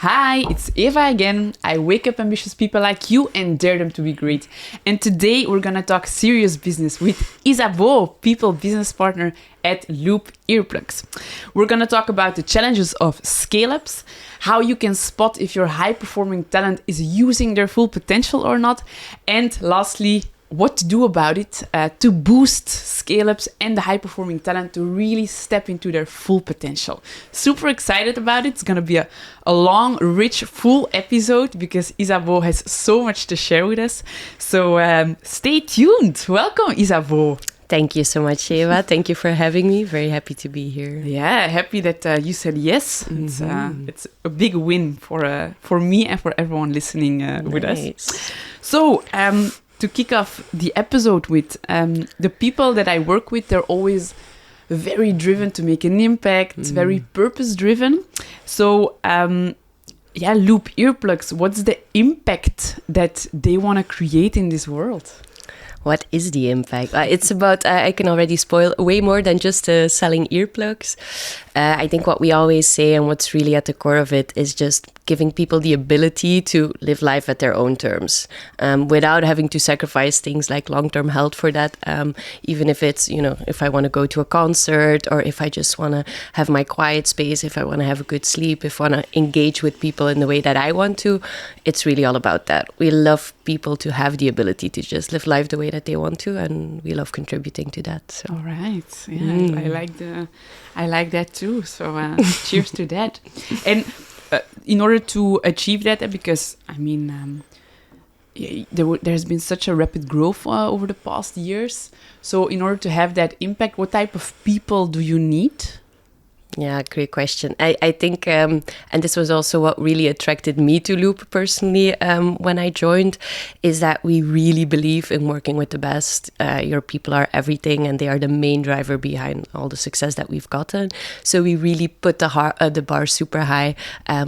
Hi, it's Eva again. I wake up ambitious people like you and dare them to be great. And today we're gonna talk serious business with Isabeau, people business partner at Loop Earplugs. We're gonna talk about the challenges of scale-ups, how you can spot if your high-performing talent is using their full potential or not, and lastly, what to do about it to boost scale-ups and the high-performing talent to really step into their full potential. Super excited about it. It's going to be a long, rich, full episode because Isabeau has so much to share with us. So stay tuned. Welcome, Isabeau. Thank you so much, Eva. Thank you for having me. Very happy to be here. Yeah, happy that you said yes. Mm-hmm. It's a big win for me and for everyone listening with us. So, to kick off the episode with, the people that I work with, they're always very driven to make an impact, very purpose-driven. So, Loop Earplugs, what's the impact that they want to create in this world? What is the impact? It's about, I can already spoil, way more than just selling earplugs. I think what we always say and what's really at the core of it is just giving people the ability to live life at their own terms without having to sacrifice things like long-term health for that. Even if it's, if I want to go to a concert or if I just want to have my quiet space, if I want to have a good sleep, if I want to engage with people in the way that I want to, it's really all about that. We love people to have the ability to just live life the way that they want to, and we love contributing to that. So. All right. Yeah, I like that too. So cheers to that. And in order to achieve that, because there's been such a rapid growth over the past years. So in order to have that impact, what type of people do you need? Yeah, great question. I think, and this was also what really attracted me to Loop personally when I joined, is that we really believe in working with the best. Your people are everything and they are the main driver behind all the success that we've gotten. So we really put the bar super high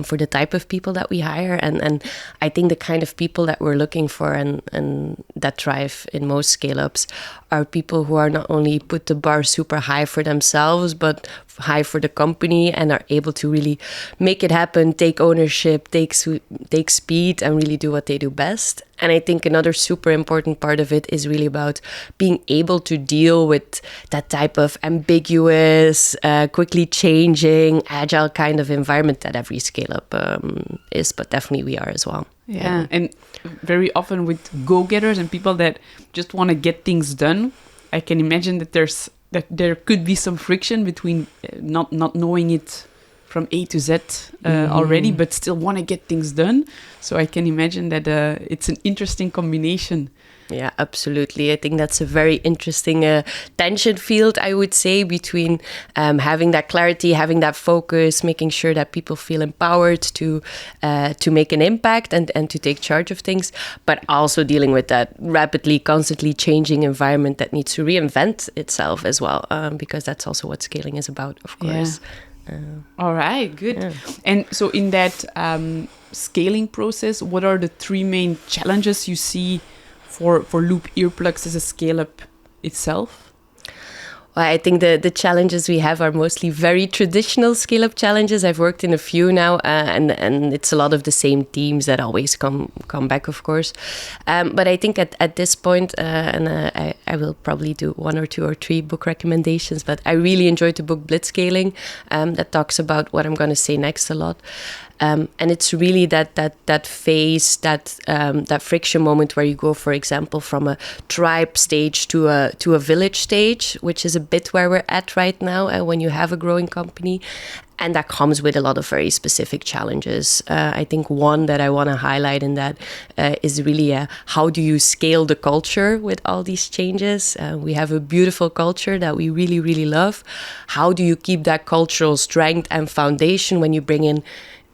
for the type of people that we hire. And I think the kind of people that we're looking for and that thrive in most scale-ups are people who are not only put the bar super high for themselves, but high for the company and are able to really make it happen, take ownership, take speed and really do what they do best. And I think another super important part of it is really about being able to deal with that type of ambiguous, quickly changing, agile kind of environment that every scale-up is, but definitely we are as well. Yeah, and very often with go-getters and people that just want to get things done, I can imagine that there could be some friction between not knowing it from A to Z already, but still want to get things done. So I can imagine that it's an interesting combination. Yeah, absolutely. I think that's a very interesting tension field, I would say, between having that clarity, having that focus, making sure that people feel empowered to make an impact and to take charge of things, but also dealing with that rapidly, constantly changing environment that needs to reinvent itself as well, because that's also what scaling is about, of course. Yeah. All right, good. Yeah. And so in that scaling process, what are the three main challenges you see for Loop Earplugs as a scale-up itself? Well, I think the challenges we have are mostly very traditional scale-up challenges. I've worked in a few now, and it's a lot of the same themes that always come back, of course. But I think at this point, I will probably do 1 or 2 or 3 book recommendations, but I really enjoyed the book Blitzscaling that talks about what I'm going to say next a lot. And it's really that phase, that friction moment where you go, for example, from a tribe stage to a village stage, which is a bit where we're at right now when you have a growing company. And that comes with a lot of very specific challenges. I think one that I want to highlight in that is really how do you scale the culture with all these changes? We have a beautiful culture that we really, really love. How do you keep that cultural strength and foundation when you bring in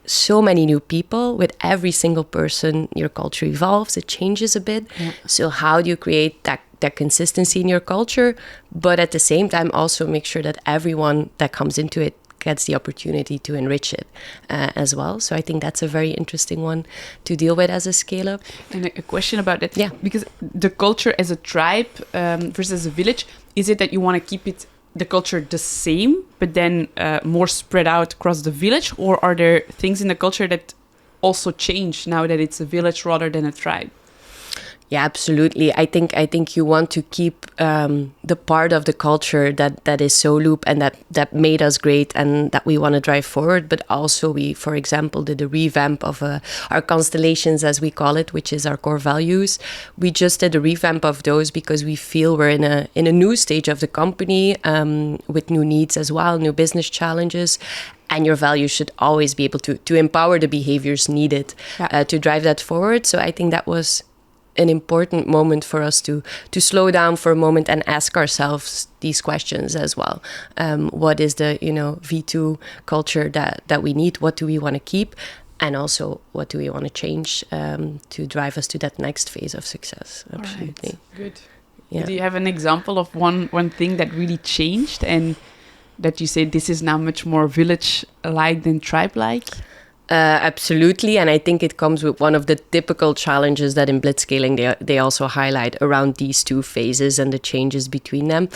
so many new people? With every single person, your culture evolves, it changes a bit. Yeah. So how do you create that consistency in your culture, but at the same time also make sure that everyone that comes into it gets the opportunity to enrich it as well. So I think that's a very interesting one to deal with as a scale-up. And a question about that. Yeah. Because the culture as a tribe versus a village, is it that you want to keep the culture the same, but then more spread out across the village? Or are there things in the culture that also change now that it's a village rather than a tribe? Yeah, absolutely. I think you want to keep the part of the culture that is so Loop and that made us great and that we want to drive forward. But also we, for example, did a revamp of our constellations, as we call it, which is our core values. We just did a revamp of those because we feel we're in a new stage of the company with new needs as well, new business challenges. And your values should always be able to empower the behaviors needed to drive that forward. So I think that was an important moment for us to slow down for a moment and ask ourselves these questions as well. What is the V2 culture that we need? What do we want to keep? And also, what do we want to change to drive us to that next phase of success? Absolutely. Right. Good. Yeah. Do you have an example of one thing that really changed and that you say this is now much more village-like than tribe-like? Absolutely, and I think it comes with one of the typical challenges that in blitzscaling they also highlight around these two phases and the changes between them.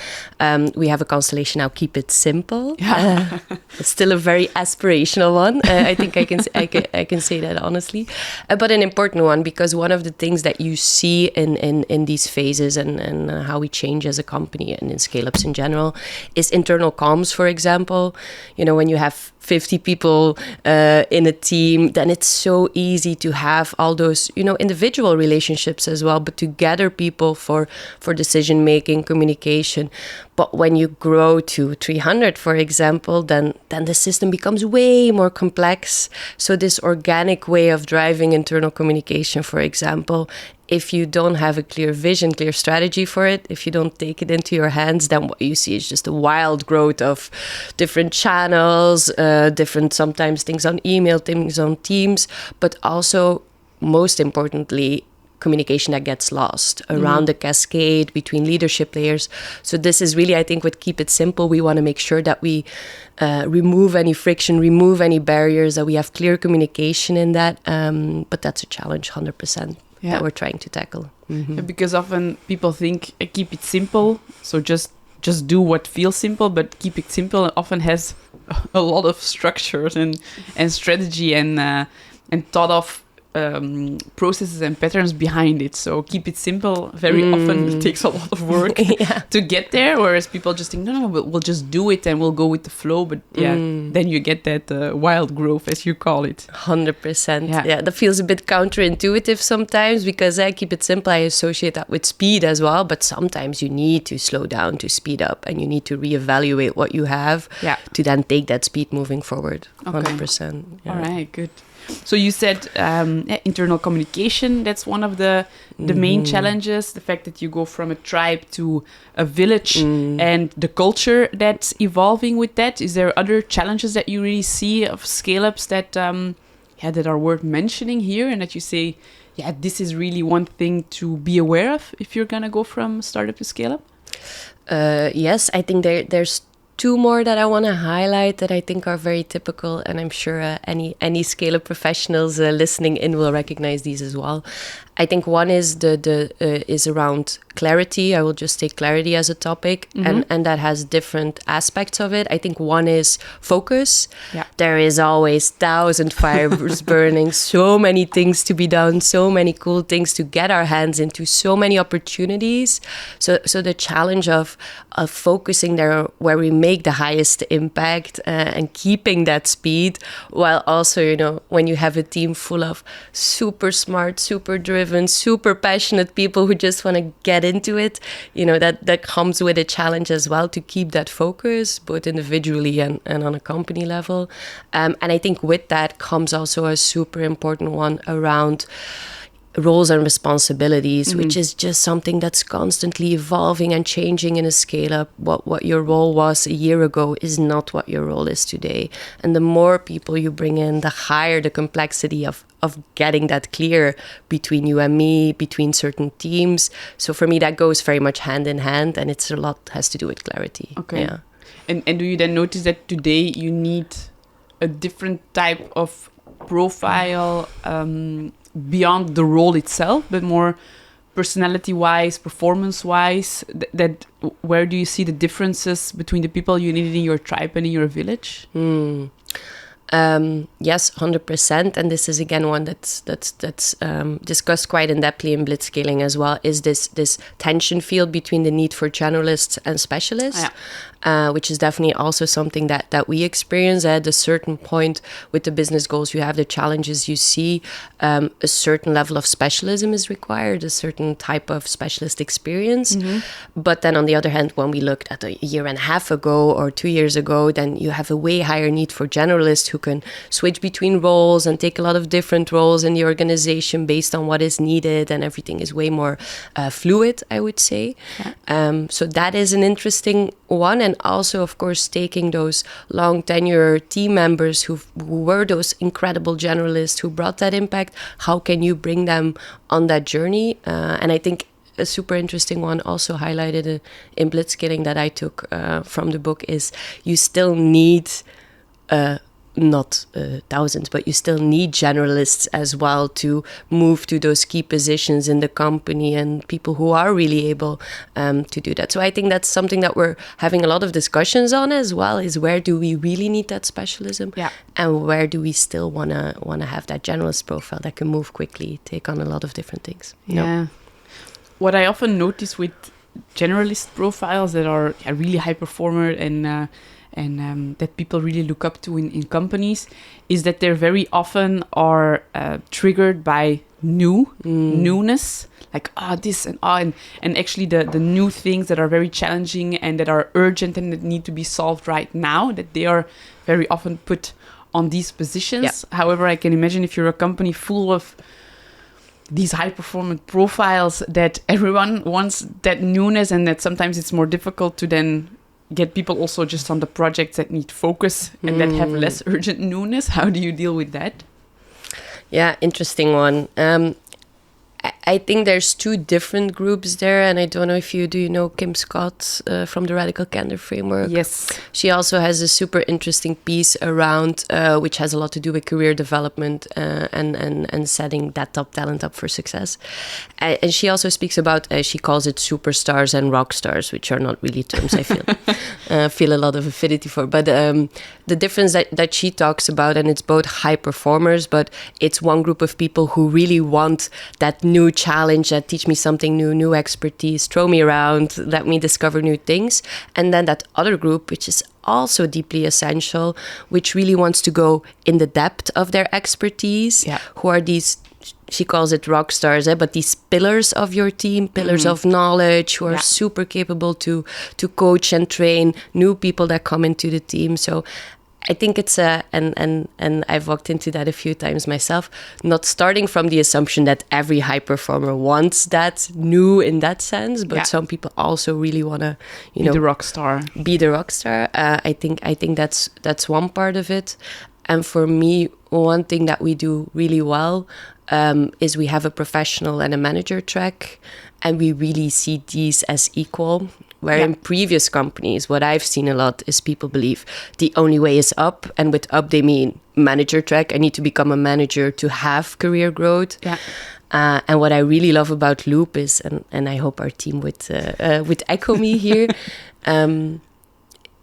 We have a constellation now, keep it simple. Yeah. It's still a very aspirational one. I think I can say that honestly, but an important one, because one of the things that you see in these phases and how we change as a company and in scale-ups in general is internal comms, for example. When you have 50 people in a team, then it's so easy to have all those, individual relationships as well, but to gather people for decision making, communication. But when you grow to 300, for example, then the system becomes way more complex. So this organic way of driving internal communication, for example, if you don't have a clear vision, clear strategy for it, if you don't take it into your hands, then what you see is just a wild growth of different channels, different sometimes things on email, things on Teams, but also, most importantly, communication that gets lost around the cascade between leadership layers. So this is really, I think, with Keep It Simple, we want to make sure that we remove any friction, remove any barriers, that we have clear communication in that. But that's a challenge, 100%. That we're trying to tackle. Mm-hmm. Because often people think keep it simple, so just do what feels simple, but keep it simple often has a lot of structures and strategy and thought of processes and patterns behind it. So keep it simple very often takes a lot of work to get there, whereas people just think no, we'll just do it and we'll go with the flow, but then you get that wild growth, as you call it. 100%. Yeah, that feels a bit counterintuitive sometimes, because I keep it simple, I associate that with speed as well, but sometimes you need to slow down to speed up, and you need to reevaluate what you have to then take that speed moving forward. 100%. All right, good. So you said internal communication, that's one of the main challenges, the fact that you go from a tribe to a village and the culture that's evolving with that. Is there other challenges that you really see of scale-ups that that are worth mentioning here, and that you say, this is really one thing to be aware of if you're going to go from startup to scale-up? Yes, I think there's two more that I want to highlight that I think are very typical, and I'm sure any scale-up professionals listening in will recognize these as well. I think one is is around clarity. I will just take clarity as a topic, and that has different aspects of it. I think one is focus. Yeah. There is always 1,000 fires burning, so many things to be done, so many cool things to get our hands into, so many opportunities. So the challenge of focusing there where we make the highest impact and keeping that speed, while also, when you have a team full of super smart, super driven, super passionate people who just want to get into it, that comes with a challenge as well, to keep that focus both individually and on a company level. And I think with that comes also a super important one around roles and responsibilities, which is just something that's constantly evolving and changing in a scale-up. What your role was a year ago is not what your role is today. And the more people you bring in, the higher the complexity of getting that clear between you and me, between certain teams. So for me, that goes very much hand in hand, and it's a lot has to do with clarity. Okay. Yeah. And do you then notice that today you need a different type of profile beyond the role itself, but more personality-wise, performance-wise, that where do you see the differences between the people you need in your tribe and in your village? Yes, 100%. And this is again one that's discussed quite in depthly in blitzscaling as well. Is this tension field between the need for generalists and specialists, which is definitely also something that we experience at a certain point with the business goals. You have the challenges you see. A certain level of specialism is required, a certain type of specialist experience. But then on the other hand, when we looked at a year and a half ago or 2 years ago, then you have a way higher need for generalists who can switch between roles and take a lot of different roles in the organization based on what is needed, and everything is way more fluid, I would say. So that is an interesting one. And also, of course, taking those long tenure team members who were those incredible generalists who brought that impact, how can you bring them on that journey? And I think a super interesting one also highlighted in blitzscaling that I took from the book is you still need not thousands, but you still need generalists as well to move to those key positions in the company, and people who are really able to do that. So I think that's something that we're having a lot of discussions on as well, is where do we really need that specialism, and where do we still want to have that generalist profile that can move quickly, take on a lot of different things. What I often notice with generalist profiles that are a really high performer and that people really look up to in companies is that they're very often are triggered by newness, like this and actually the new things that are very challenging and that are urgent and that need to be solved right now, that they are very often put on these positions. However, I can imagine if you're a company full of these high-performance profiles, that everyone wants that newness, and that sometimes it's more difficult to then get people also just on the projects that need focus and that have less urgent newness. How do you deal with that? Yeah, interesting one. I think there's two different groups there, and I don't know if do you know Kim Scott from the Radical Candor Framework? Yes. She also has a super interesting piece around, which has a lot to do with career development and setting that top talent up for success. And she also speaks about, she calls it superstars and rock stars, which are not really terms I feel a lot of affinity for. But the difference that she talks about, and it's both high performers, but it's one group of people who really want that new challenge, that teach me something new expertise, throw me around, let me discover new things. And then that other group, which is also deeply essential, which really wants to go in the depth of their expertise, who are these, she calls it rock stars, but these pillars of your team, pillars of knowledge, who are super capable to coach and train new people that come into the team. So I think it's and I've walked into that a few times myself, not starting from the assumption that every high performer wants that new in that sense, but some people also really want to, be the rock star. I think that's one part of it. And for me, one thing that we do really well is we have a professional and a manager track, and we really see these as equal. Where in previous companies, what I've seen a lot is people believe the only way is up. And with up, they mean manager track. I need to become a manager to have career growth. And what I really love about Loop is, and I hope our team would echo me here,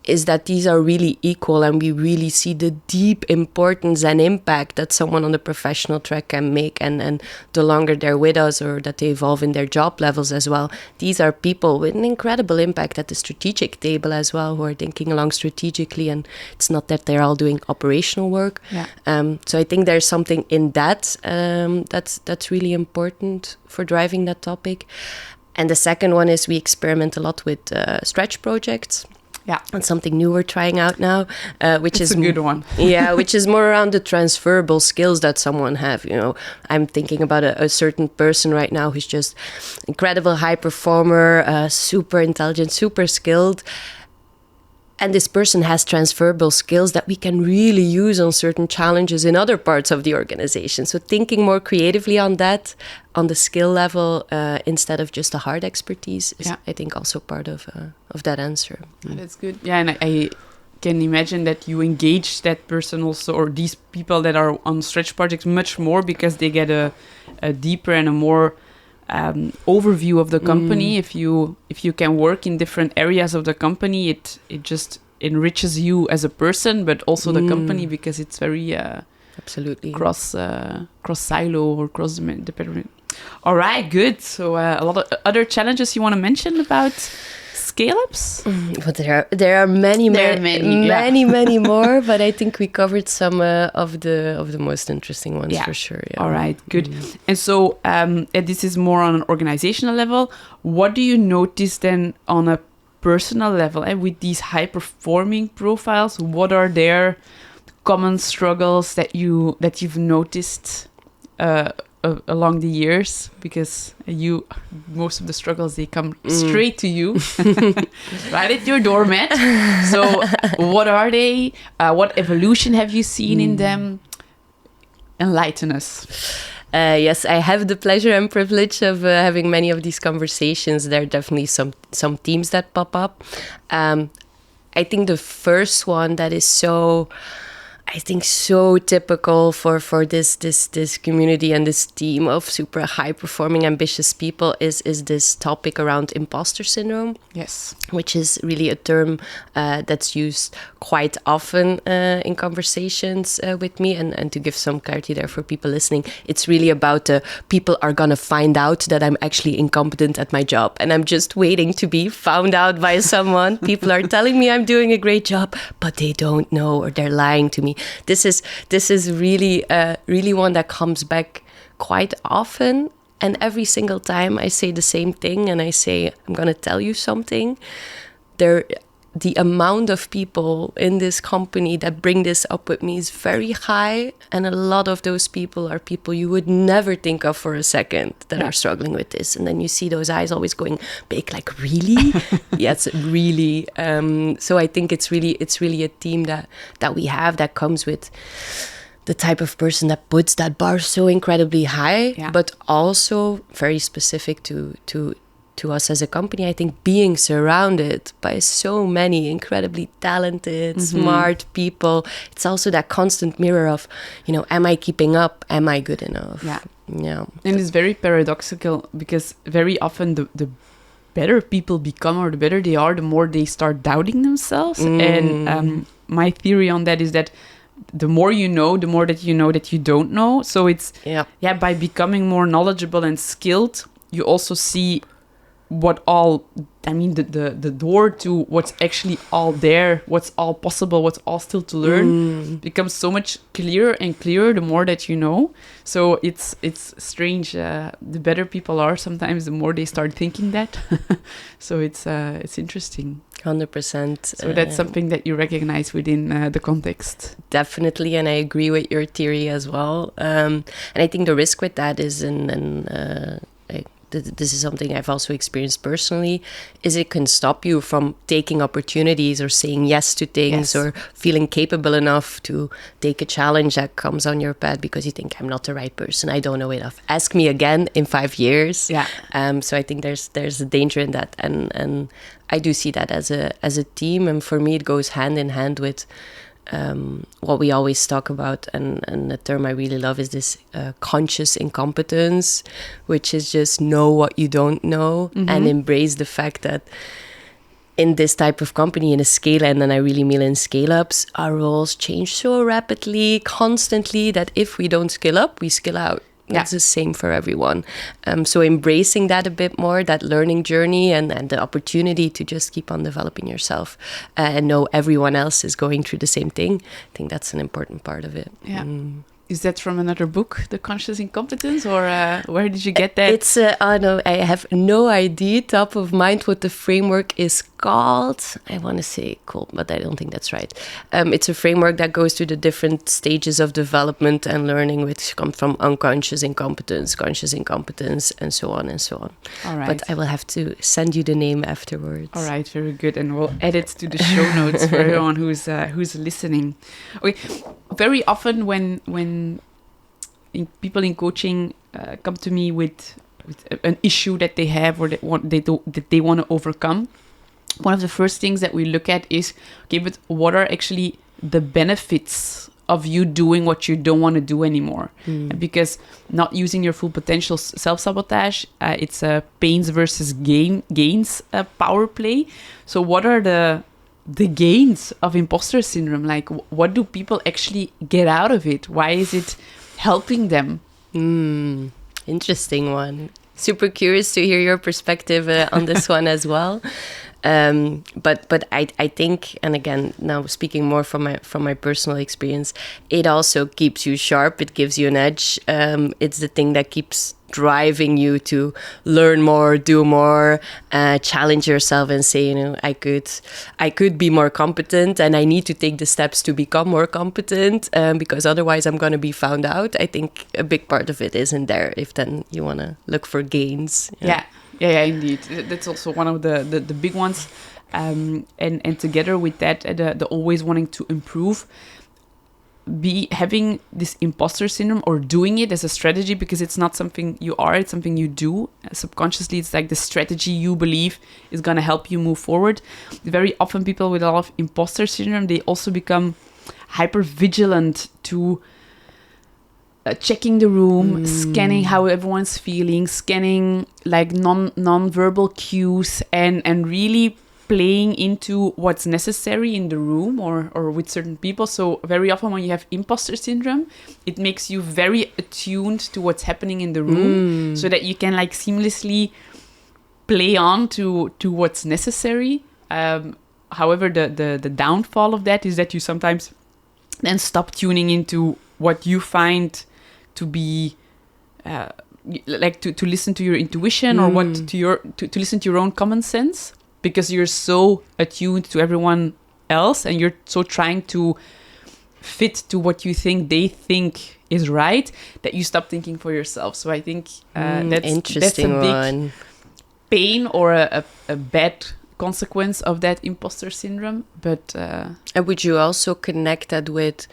is that these are really equal, and we really see the deep importance and impact that someone on the professional track can make, and the longer they're with us or that they evolve in their job levels as well. These are people with an incredible impact at the strategic table as well, who are thinking along strategically, and it's not that they're all doing operational work. So I think there's something in that that's really important for driving that topic. And the second one is we experiment a lot with stretch projects. And something new we're trying out now, which is a good one. Which is more around the transferable skills that someone have. I'm thinking about a certain person right now who's just incredible high performer, super intelligent, super skilled. And this person has transferable skills that we can really use on certain challenges in other parts of the organization. So thinking more creatively on that, on the skill level, instead of just the hard expertise, is, I think, also part of that answer. That's good. Yeah, and I can imagine that you engage that person also, or these people that are on stretch projects much more, because they get a deeper and a more overview of the company. If you can work in different areas of the company, it just enriches you as a person, but also the company, because it's very absolutely cross silo or cross department. All right, good. So a lot of other challenges you want to mention about scale-ups? But there are many more. But I think we covered some of the most interesting ones for sure. Yeah. All right, good. And so and this is more on an organizational level. What do you notice then on a personal level, and with these high-performing profiles? What are their common struggles that you've noticed along the years? Because most of the struggles, they come straight to you, right at your doormat. So what are they? What evolution have you seen in them? Enlighten us. Yes, I have the pleasure and privilege of having many of these conversations. There are definitely some themes that pop up. I think the first one that is so typical for this community and this team of super high performing ambitious people is this topic around imposter syndrome. Yes, which is really a term that's used quite often in conversations with me. And to give some clarity there for people listening, it's really about people are gonna find out that I'm actually incompetent at my job, and I'm just waiting to be found out by someone. People are telling me I'm doing a great job, but they don't know, or they're lying to me. This is really one that comes back quite often, and every single time I say the same thing, and I say I'm gonna tell you something, the amount of people in this company that bring this up with me is very high, and a lot of those people are people you would never think of for a second that are struggling with this. And then you see those eyes always going big, like, really? Yes, really. So I think it's really a theme that we have that comes with the type of person that puts that bar so incredibly high, but also very specific to us as a company. I think being surrounded by so many incredibly talented, smart people, it's also that constant mirror of, am I keeping up? Am I good enough? Yeah. And it's very paradoxical, because very often the better people become, or the better they are, the more they start doubting themselves. And my theory on that is that the more you know, the more that you don't know. So it's by becoming more knowledgeable and skilled, you also see the door to what's actually all there, what's all possible, what's all still to learn becomes so much clearer and clearer the more that you know. So it's strange. The better people are, sometimes the more they start thinking that. So it's interesting. 100%. So that's something that you recognize within the context. Definitely, and I agree with your theory as well. And I think the risk with that is, this is something I've also experienced personally, is it can stop you from taking opportunities or saying yes to things, or feeling capable enough to take a challenge that comes on your path because you think, I'm not the right person, I don't know enough. Ask me again in 5 years. So I think there's a danger in that, and I do see that as a team, and for me it goes hand in hand with what we always talk about, and the term I really love is this conscious incompetence, which is just know what you don't know and embrace the fact that in this type of company, in a scale, and then I really mean in scale-ups, our roles change so rapidly, constantly, that if we don't scale up, we scale out. It's the same for everyone. So embracing that a bit more, that learning journey and the opportunity to just keep on developing yourself and know everyone else is going through the same thing. I think that's an important part of it. Yeah. Is that from another book, The Conscious Incompetence, or where did you get that? It's, I have no idea, top of mind, what the framework is called. I want to say cool, but I don't think that's right. It's a framework that goes through the different stages of development and learning, which come from unconscious incompetence, conscious incompetence, and so on and so on. All right. But I will have to send you the name afterwards. All right, very good. And we'll add it to the show notes for everyone who's listening. Okay, very often when people in coaching come to me with an issue that they have or that they want to overcome, one of the first things that we look at is, okay, but what are actually the benefits of you doing what you don't want to do anymore? Because not using your full potential, self-sabotage, it's a pains versus gains power play. So what are the the gains of imposter syndrome. Like, what do people actually get out of it? Why is it helping them? Interesting one. Super curious to hear your perspective on this one as well. But I think, and again, now speaking more from my personal experience, it also keeps you sharp. It gives you an edge. It's the thing that keeps driving you to learn more, do more, challenge yourself, and say, I could be more competent, and I need to take the steps to become more competent, because otherwise I'm going to be found out. I think a big part of it isn't there if then you want to look for gains. Yeah, indeed. That's also one of the big ones. And together with that, the always wanting to improve, having this imposter syndrome or doing it as a strategy, because it's not something you are, it's something you do. Subconsciously, it's like the strategy you believe is going to help you move forward. Very often people with a lot of imposter syndrome, they also become hyper vigilant to checking the room, scanning how everyone's feeling, scanning like non-verbal cues, and really playing into what's necessary in the room or with certain people. So very often when you have imposter syndrome, it makes you very attuned to what's happening in the room, so that you can like seamlessly play on to what's necessary. However, the downfall of that is that you sometimes then stop tuning into what you find to be like to listen to your intuition, or what to listen to your own common sense, because you're so attuned to everyone else and you're so trying to fit to what you think they think is right, that you stop thinking for yourself. So I think that's a big pain or a bad consequence of that imposter syndrome. But and would you also connect that with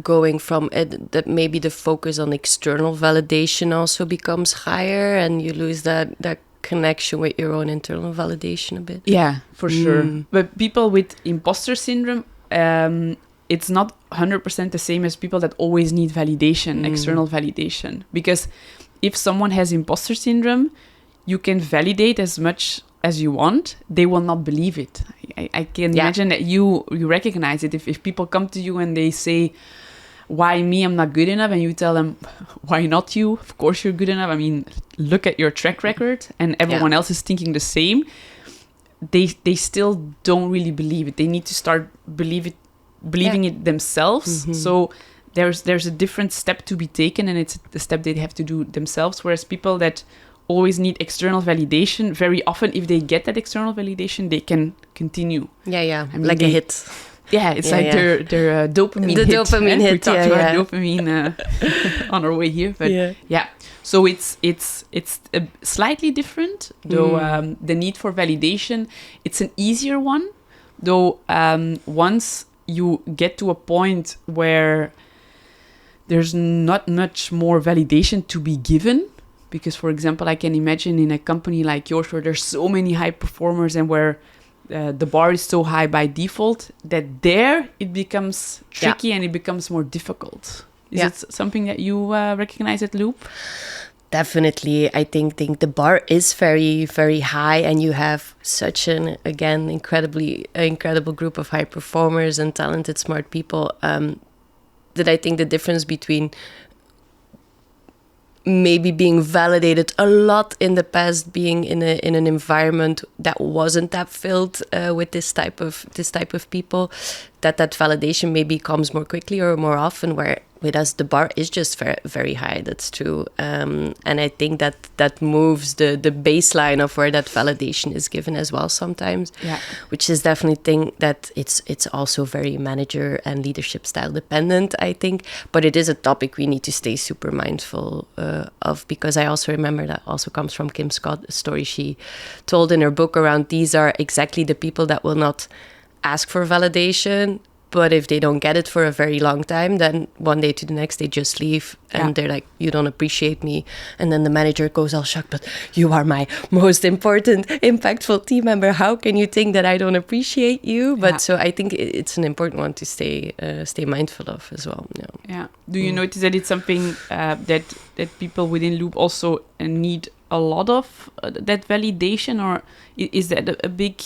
going from that maybe the focus on external validation also becomes higher, and you lose that connection with your own internal validation a bit? Yeah, for sure. But people with imposter syndrome, it's not 100% the same as people that always need validation, external validation. Because if someone has imposter syndrome, you can validate as much as you want, they will not believe it. I can imagine that you recognize it. If people come to you and they say, why me, I'm not good enough, and you tell them, why not you? Of course you're good enough. I mean, look at your track record, and everyone else is thinking the same. They still don't really believe it. They need to start believing it themselves. So there's a different step to be taken, and it's the step they have to do themselves. Whereas people that always need external validation, very often if they get that external validation, they can continue. I mean, like a hit. Yeah, it's their dopamine hit. The dopamine hit, we talked about dopamine on our way here. But so it's slightly different, though. The need for validation, it's an easier one, though. Once you get to a point where there's not much more validation to be given, because, for example, I can imagine in a company like yours where there's so many high performers and where the bar is so high by default, that there it becomes tricky and it becomes more difficult. Is it something that you recognize at Loop? Definitely. I think the bar is very, very high, and you have such an, again, incredible group of high performers and talented, smart people, that I think the difference between maybe being validated a lot in the past, being in an environment that wasn't that filled with this type of people, that validation maybe comes more quickly or more often, where with us the bar is just very, very high. That's true. And I think that moves the baseline of where that validation is given as well sometimes, which is definitely thing that it's also very manager and leadership style dependent, I think. But it is a topic we need to stay super mindful of, because I also remember that also comes from Kim Scott's story she told in her book around these are exactly the people that will not ask for validation, but if they don't get it for a very long time, then one day to the next they just leave and they're like, you don't appreciate me. And then the manager goes all shocked, but you are my most important, impactful team member. How can you think that I don't appreciate you? But so I think it's an important one to stay mindful of as well. Yeah. Do you notice that it's something that people within Loop also need a lot of that validation, or is that a big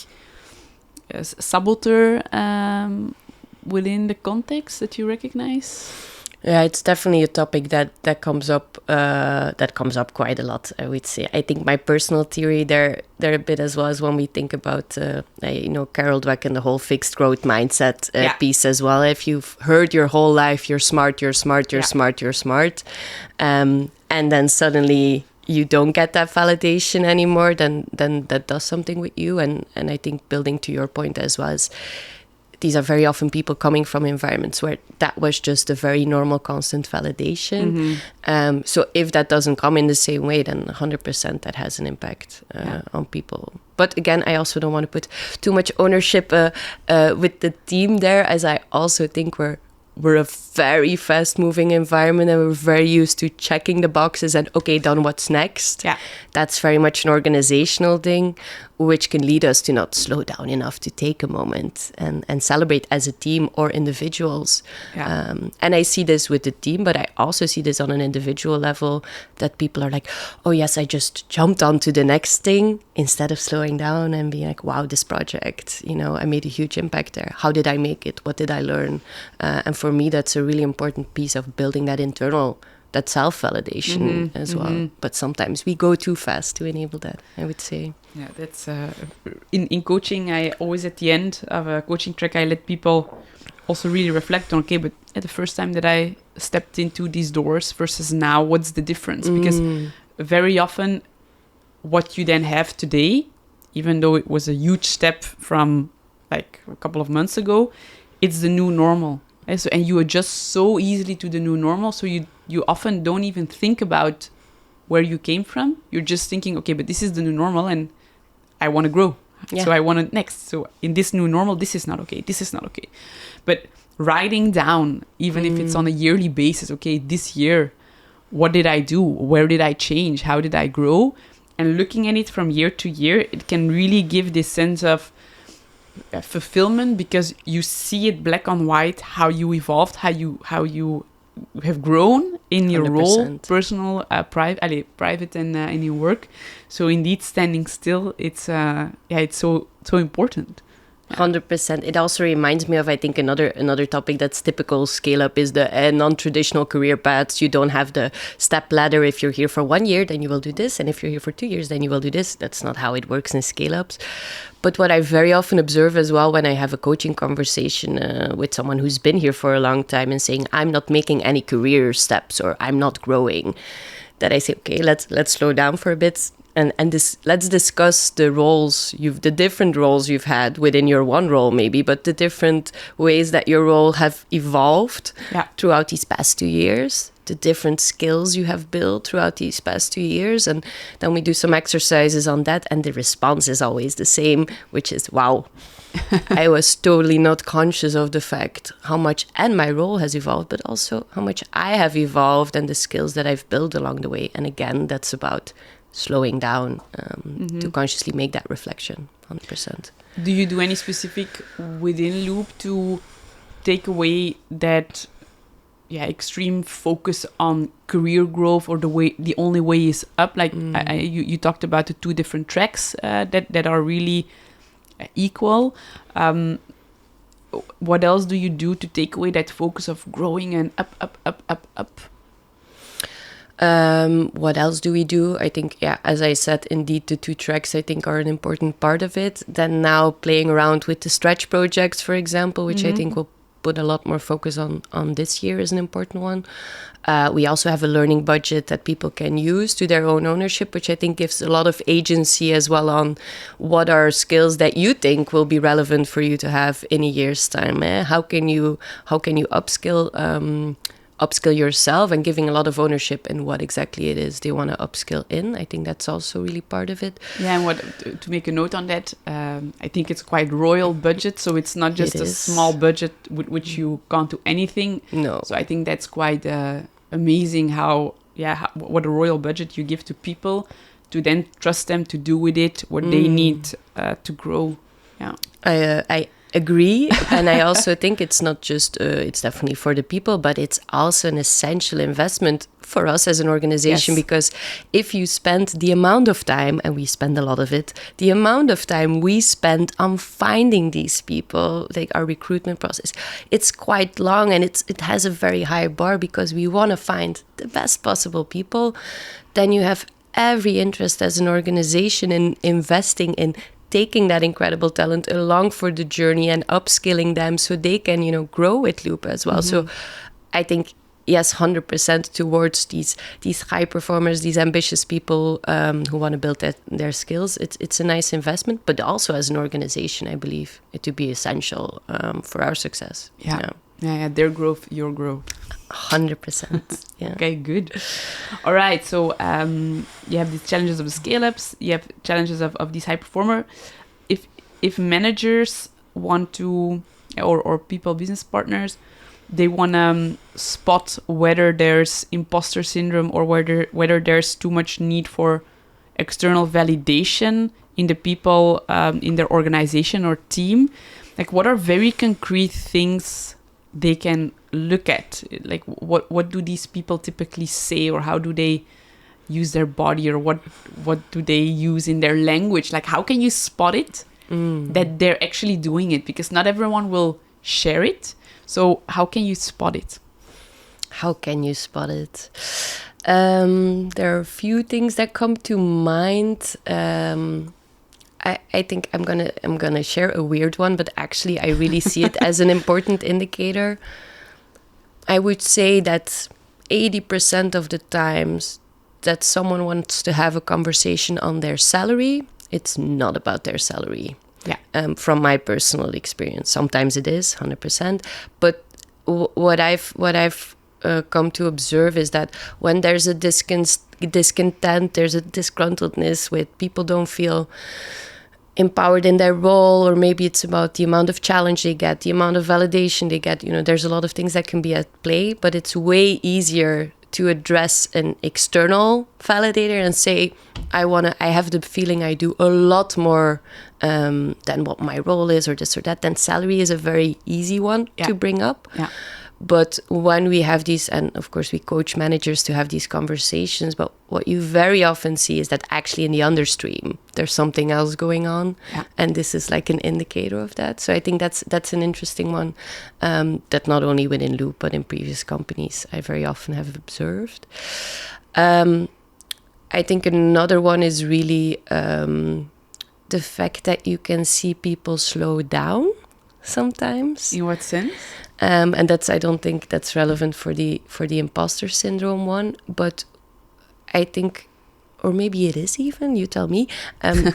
saboteur within the context that you recognize? Yeah, it's definitely a topic that comes up quite a lot, I would say. I think my personal theory there a bit as well as when we think about Carol Dweck and the whole fixed growth mindset piece as well. If you've heard your whole life, you're smart, you're smart, you're smart, you're smart, and then suddenly you don't get that validation anymore, then that does something with you. And I think building to your point as well as these are very often people coming from environments where that was just a very normal, constant validation. So if that doesn't come in the same way, then 100% that has an impact on people. But again, I also don't want to put too much ownership with the team there, as I also think we're a very fast-moving environment and we're very used to checking the boxes and, okay, done, what's next? Yeah. That's very much an organizational thing, which can lead us to not slow down enough to take a moment and celebrate as a team or individuals. Yeah. And I see this with the team, but I also see this on an individual level, that people are like, oh yes, I just jumped onto the next thing instead of slowing down and being like, wow, this project, I made a huge impact there. How did I make it? What did I learn? And for me, that's a really important piece of building that self-validation as well. But sometimes we go too fast to enable that, I would say. Yeah, that's in coaching. I always at the end of a coaching track, I let people also really reflect on, okay, but at the first time that I stepped into these doors versus now, what's the difference? Because very often what you then have today, even though it was a huge step from like a couple of months ago, it's the new normal. And you adjust so easily to the new normal, so you often don't even think about where you came from. You're just thinking, okay, but this is the new normal and I want to grow. Yeah. So I want it next. So in this new normal, this is not okay. This is not okay. But writing down, even if it's on a yearly basis, okay, this year, what did I do? Where did I change? How did I grow? And looking at it from year to year, it can really give this sense of fulfillment, because you see it black on white, how you evolved, how you have grown in your 100%. Role, personal, private, and in your work. So indeed, standing still, it's so important. 100%. It also reminds me of, I think, another topic that's typical scale-up is the non-traditional career paths. You don't have the step ladder. If you're here for 1 year, then you will do this. And if you're here for 2 years, then you will do this. That's not how it works in scale-ups. But what I very often observe as well when I have a coaching conversation with someone who's been here for a long time and saying, I'm not making any career steps or I'm not growing, that I say, okay, let's slow down for a bit. And let's discuss the different roles you've had within your one role maybe, but the different ways that your role have evolved throughout these past 2 years, the different skills you have built throughout these past 2 years. And then we do some exercises on that, and the response is always the same, which is, wow, I was totally not conscious of the fact how much and my role has evolved, but also how much I have evolved and the skills that I've built along the way. And again, that's about slowing down to consciously make that reflection, 100%. Do you do any specific within Loop to take away that extreme focus on career growth, or the only way is up? Like you talked about the 2 different tracks that are really equal. What else do you do to take away that focus of growing and up? What else do we do? I think, as I said, indeed, the 2 tracks, I think, are an important part of it. Then now playing around with the stretch projects, for example, which I think will put a lot more focus on this year is an important one. We also have a learning budget that people can use to their own ownership, which I think gives a lot of agency as well on what are skills that you think will be relevant for you to have in a year's time. How can you upskill yourself, and giving a lot of ownership in what exactly it is they want to upskill in. I think that's also really part of it. Yeah, and to make a note on that, I think it's quite royal budget, so it's not just a small budget with which you can't do anything. No. So I think that's quite amazing what a royal budget you give to people to then trust them to do with it what they need to grow. Yeah. agree. And I also think it's not just, it's definitely for the people, but it's also an essential investment for us as an organization. Yes. Because if you spend the amount of time, and we spend a lot of it, the amount of time we spend on finding these people, like our recruitment process, it's quite long, and it has a very high bar because we want to find the best possible people. Then you have every interest as an organization in investing in taking that incredible talent along for the journey and upskilling them so they can, grow with Loop as well. So I think, yes, 100% towards these high performers, these ambitious people who want to build their skills. It's a nice investment, but also as an organization, I believe it to be essential for our success. Yeah, their growth, your growth. 100%. Yeah. Okay, good. All right. So you have these challenges of the scale-ups. You have challenges of these high performer. If managers want to, or people, business partners, they want to spot whether there's imposter syndrome or whether there's too much need for external validation in the people in their organization or team, like what are very concrete things they can look at? Like what do these people typically say, or how do they use their body, or what do they use in their language? Like how can you spot it that they're actually doing it? Because not everyone will share it. So how can you spot it? How can you spot it? There are a few things that come to mind. I think I'm gonna share a weird one, but actually I really see it as an important indicator. I would say that 80% of the times that someone wants to have a conversation on their salary, it's not about their salary. Yeah. From my personal experience, sometimes it is 100%. But what I've come to observe is that when there's a discontent, there's a disgruntledness with people don't feel empowered in their role, or maybe it's about the amount of challenge they get, the amount of validation they get. There's a lot of things that can be at play, but it's way easier to address an external validator and say, I have the feeling I do a lot more than what my role is, or this or that. Then salary is a very easy one to bring up. Yeah. But when we have these, and of course we coach managers to have these conversations, but what you very often see is that actually in the understream, there's something else going on. Yeah. And this is like an indicator of that. So I think that's an interesting one that not only within Loop, but in previous companies, I very often have observed. I think another one is really the fact that you can see people slow down sometimes. In what sense? And I don't think that's relevant for the imposter syndrome one, but I think, or maybe it is even, you tell me.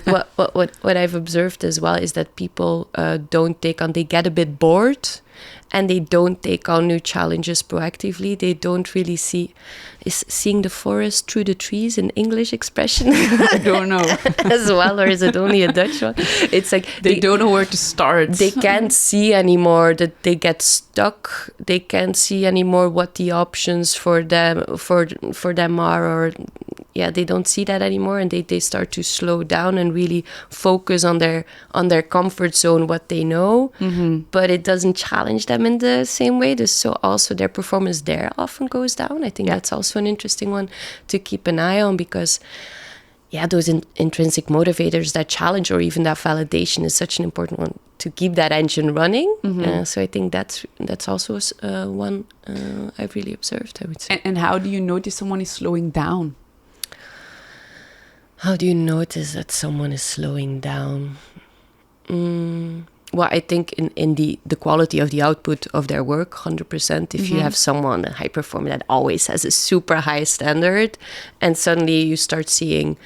What I've observed as well is that people they get a bit bored, and they don't take on new challenges proactively. They don't really is seeing the forest through the trees an English expression? I don't know. As well, or is it only a Dutch one? It's like they don't know where to start. They can't see anymore, that they get stuck. They can't see anymore what the options for them are, or they don't see that anymore, and they start to slow down and really focus on their comfort zone, what they know, but it doesn't challenge them in the same way. So also their performance there often goes down. I think that's also an interesting one to keep an eye on, because those intrinsic motivators, that challenge or even that validation, is such an important one to keep that engine running. So I think that's also one I've really observed, I would say. And how do you notice someone is slowing down? How do you notice that someone is slowing down? Well, I think in the quality of the output of their work, 100%. If you have someone, a high performer, that always has a super high standard, and suddenly you start seeing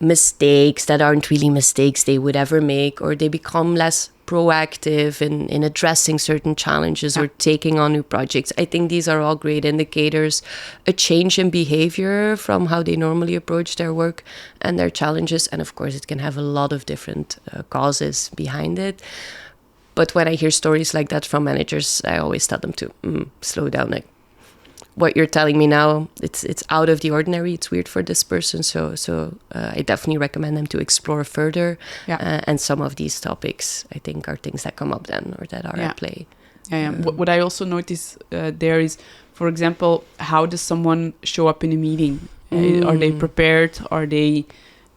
mistakes that aren't really mistakes they would ever make, or they become less proactive in addressing certain challenges or taking on new projects. I think these are all great indicators. A change in behavior from how they normally approach their work and their challenges. And of course, it can have a lot of different causes behind it. But when I hear stories like that from managers, I always tell them to slow down. Like, what you're telling me now, it's out of the ordinary. It's weird for this person. So I definitely recommend them to explore further. Yeah. And some of these topics, I think, are things that come up then or that are at play. Yeah. What I also notice there is, for example, how does someone show up in a meeting? Are they prepared?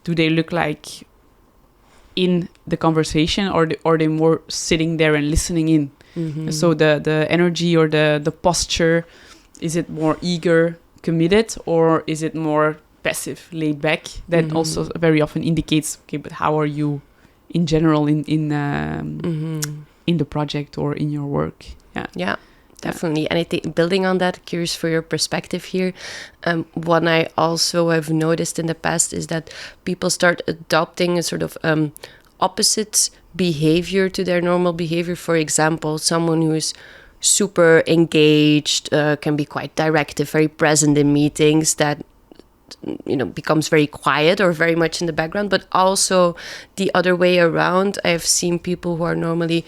Do they look like in the conversation, or are they more sitting there and listening in? So the energy or the posture, is it more eager, committed, or is it more passive, laid back? That also very often indicates, okay, but how are you in general in the project or in your work? Yeah, definitely. And I think, building on that, curious for your perspective here, what I also have noticed in the past is that people start adopting a sort of opposite behavior to their normal behavior. For example, someone who's super engaged, can be quite directive, very present in meetings, that becomes very quiet or very much in the background. But also the other way around, I've seen people who are normally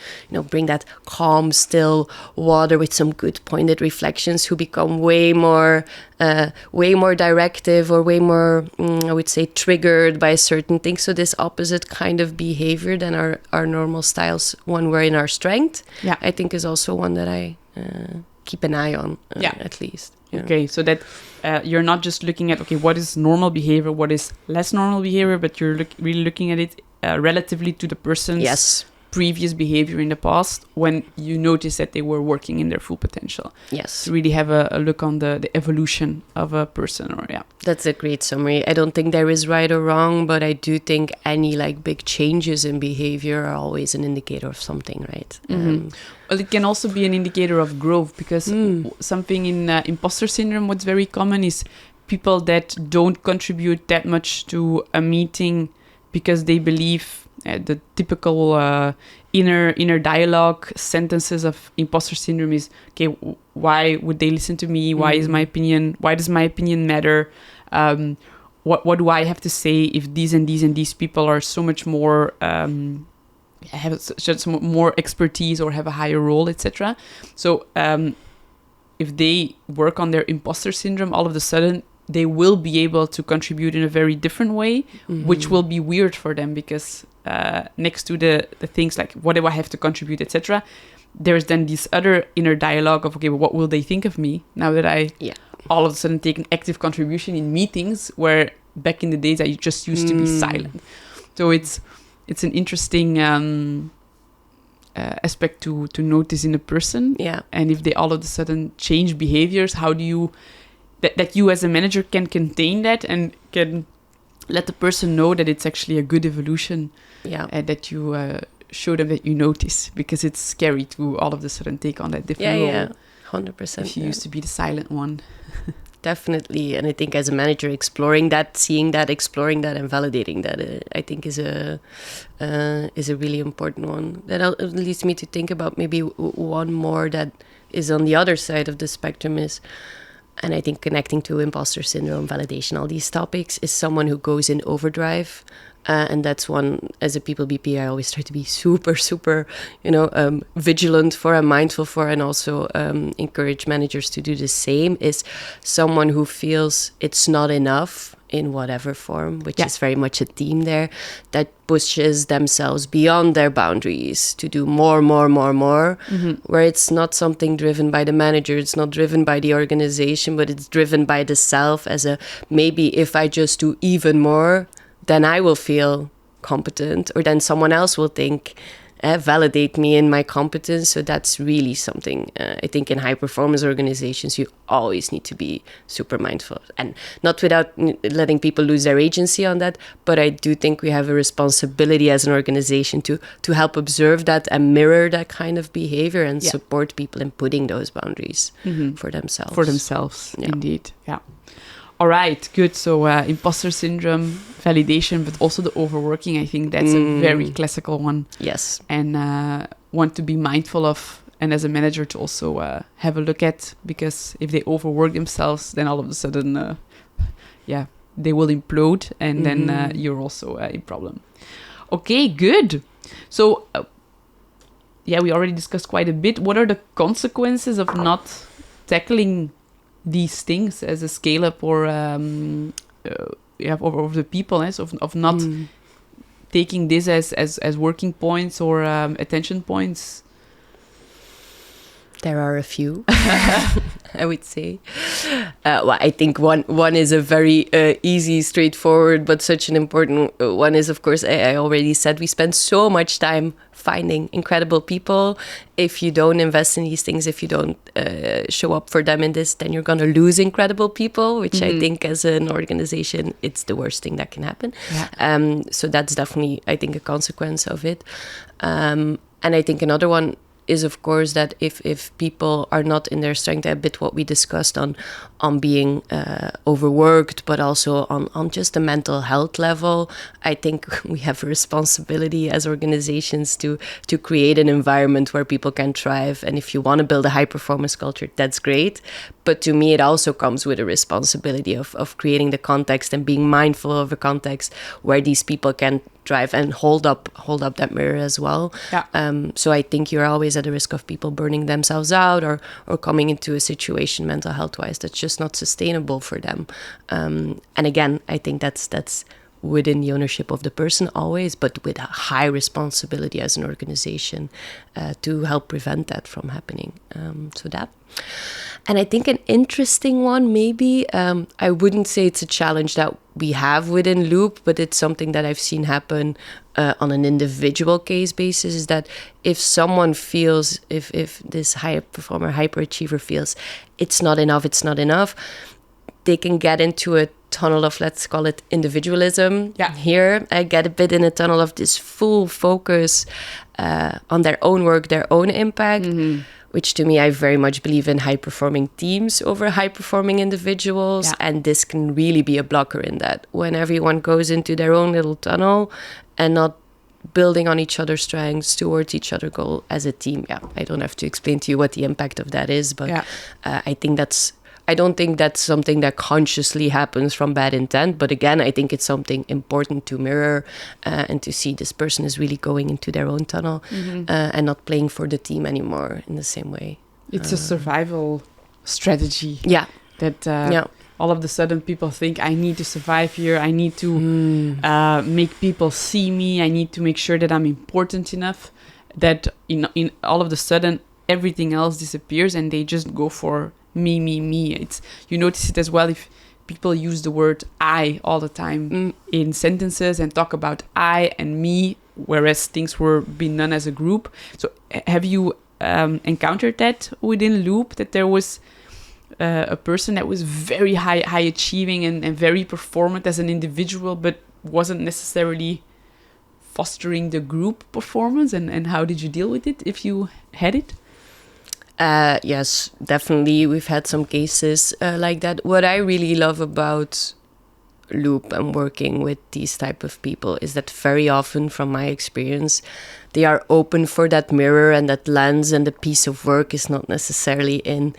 bring that calm, still water with some good pointed reflections, who become way more directive, or way more I would say triggered by certain things. So this opposite kind of behavior than our normal styles, when we're in our strength, I think is also one that I keep an eye on, at least. Okay, so that you're not just looking at, okay, what is normal behavior, what is less normal behavior, but you're really looking at it relatively to the person's previous behavior in the past, when you notice that they were working in their full potential. Yes. To really have a look on the evolution of a person. That's a great summary. I don't think there is right or wrong, but I do think any big changes in behavior are always an indicator of something, right? Well, it can also be an indicator of growth, because something in imposter syndrome, what's very common is people that don't contribute that much to a meeting because they believe the typical inner dialogue sentences of imposter syndrome is, okay, why would they listen to me? Why does my opinion matter? What do I have to say if these and these and these people are so much more have such more expertise or have a higher role, etc. So if they work on their imposter syndrome, all of a sudden they will be able to contribute in a very different way, which will be weird for them, because next to the things like, what do I have to contribute, etc., there's then this other inner dialogue of, okay, well, what will they think of me now that I all of a sudden take an active contribution in meetings, where back in the days I just used to be silent. So it's an interesting aspect to notice in a person. And if they all of a sudden change behaviors, how do you that you as a manager can contain that and can let the person know that it's actually a good evolution, and that you show them that you notice, because it's scary to all of a sudden take on that different role. 100%. If you used to be the silent one. Definitely. And I think as a manager, exploring that, seeing that, exploring that, and validating that, I think is a really important one. That leads me to think about maybe one more that is on the other side of the spectrum is, and I think connecting to imposter syndrome, validation, all these topics, is someone who goes in overdrive. And that's one, as a people BP, I always try to be super, super, vigilant for and mindful for, and also encourage managers to do the same, is someone who feels it's not enough in whatever form, which is very much a theme there, that pushes themselves beyond their boundaries to do more, where it's not something driven by the manager, it's not driven by the organization, but it's driven by the self as a, maybe if I just do even more, then I will feel competent, or then someone else will think, validate me in my competence. So that's really something I think in high performance organizations you always need to be super mindful, and not without letting people lose their agency on that. But I do think we have a responsibility as an organization to help observe that and mirror that kind of behavior, and support people in putting those boundaries for themselves. Indeed. All right, good. So imposter syndrome, validation, but also the overworking. I think that's a very classical one. Yes. And one to be mindful of, and as a manager to also have a look at, because if they overwork themselves, then all of a sudden, they will implode, and then you're also in problem. Okay, good. So, we already discussed quite a bit. What are the consequences of not tackling these things as a scale up or over the people, of not taking this as working points or attention points? There are a few, I would say. Well, I think one is a very easy, straightforward, but such an important one is, of course, I already said, we spend so much time finding incredible people. If you don't invest in these things, if you don't show up for them in this, then you're going to lose incredible people, which I think as an organization, it's the worst thing that can happen. Yeah. So that's definitely, I think, a consequence of it. And I think another one is, of course, that if people are not in their strength, a bit what we discussed on being overworked, but also on just the mental health level, I think we have a responsibility as organizations to create an environment where people can thrive. And if you want to build a high performance culture, that's great. But to me, it also comes with a responsibility of creating the context and being mindful of a context where these people can thrive and hold up that mirror as well. Yeah. So I think you're always at the risk of people burning themselves out or coming into a situation mental health wise that's just not sustainable for them. And again, I think that's within the ownership of the person always, but with a high responsibility as an organization to help prevent that from happening. So that. And I think an interesting one, maybe, I wouldn't say it's a challenge that we have within Loop, but it's something that I've seen happen on an individual case basis, is that if someone feels, if this high performer, hyperachiever feels it's not enough, they can get into a tunnel of, let's call it individualism. Yeah. Here, I get a bit in a tunnel of this full focus on their own work, their own impact, which to me, I very much believe in high-performing teams over high-performing individuals. Yeah. And this can really be a blocker in that. When everyone goes into their own little tunnel and not building on each other's strengths towards each other goal as a team. Yeah, I don't have to explain to you what the impact of that is, but I don't think that's something that consciously happens from bad intent. But again, I think it's something important to mirror and to see this person is really going into their own tunnel and not playing for the team anymore in the same way. It's a survival strategy. Yeah. That all of a sudden people think, I need to survive here. I need to make people see me. I need to make sure that I'm important enough. That in all of a sudden everything else disappears and they just go for me. It's, you notice it as well if people use the word I all the time in sentences and talk about I and me, whereas things were being done as a group. So have you encountered that within Loop, that there was a person that was very high achieving and very performant as an individual, but wasn't necessarily fostering the group performance? And how did you deal with it if you had it? Yes, definitely. We've had some cases like that. What I really love about Loop and working with these type of people is that very often, from my experience, they are open for that mirror and that lens, and the piece of work is not necessarily in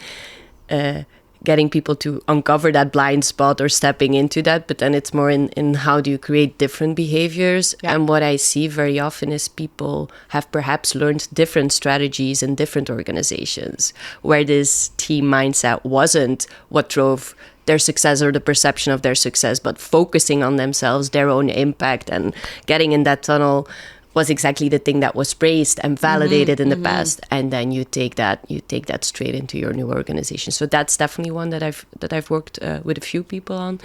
getting people to uncover that blind spot or stepping into that, but then it's more in how do you create different behaviors. Yeah. And what I see very often is people have perhaps learned different strategies in different organizations where this team mindset wasn't what drove their success or the perception of their success, but focusing on themselves, their own impact, and getting in that tunnel was exactly the thing that was praised and validated in the past, and then you take that straight into your new organization. So that's definitely one that I've worked with a few people on,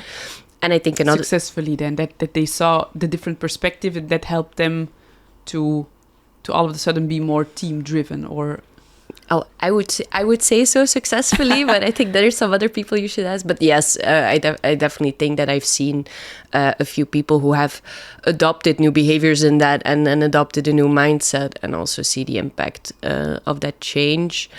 and I think another successfully then that they saw the different perspective and that helped them to all of a sudden be more team driven. Or I would say so successfully, but I think there are some other people you should ask. But yes, I definitely think that I've seen a few people who have adopted new behaviors in that and adopted a new mindset, and also see the impact of that change.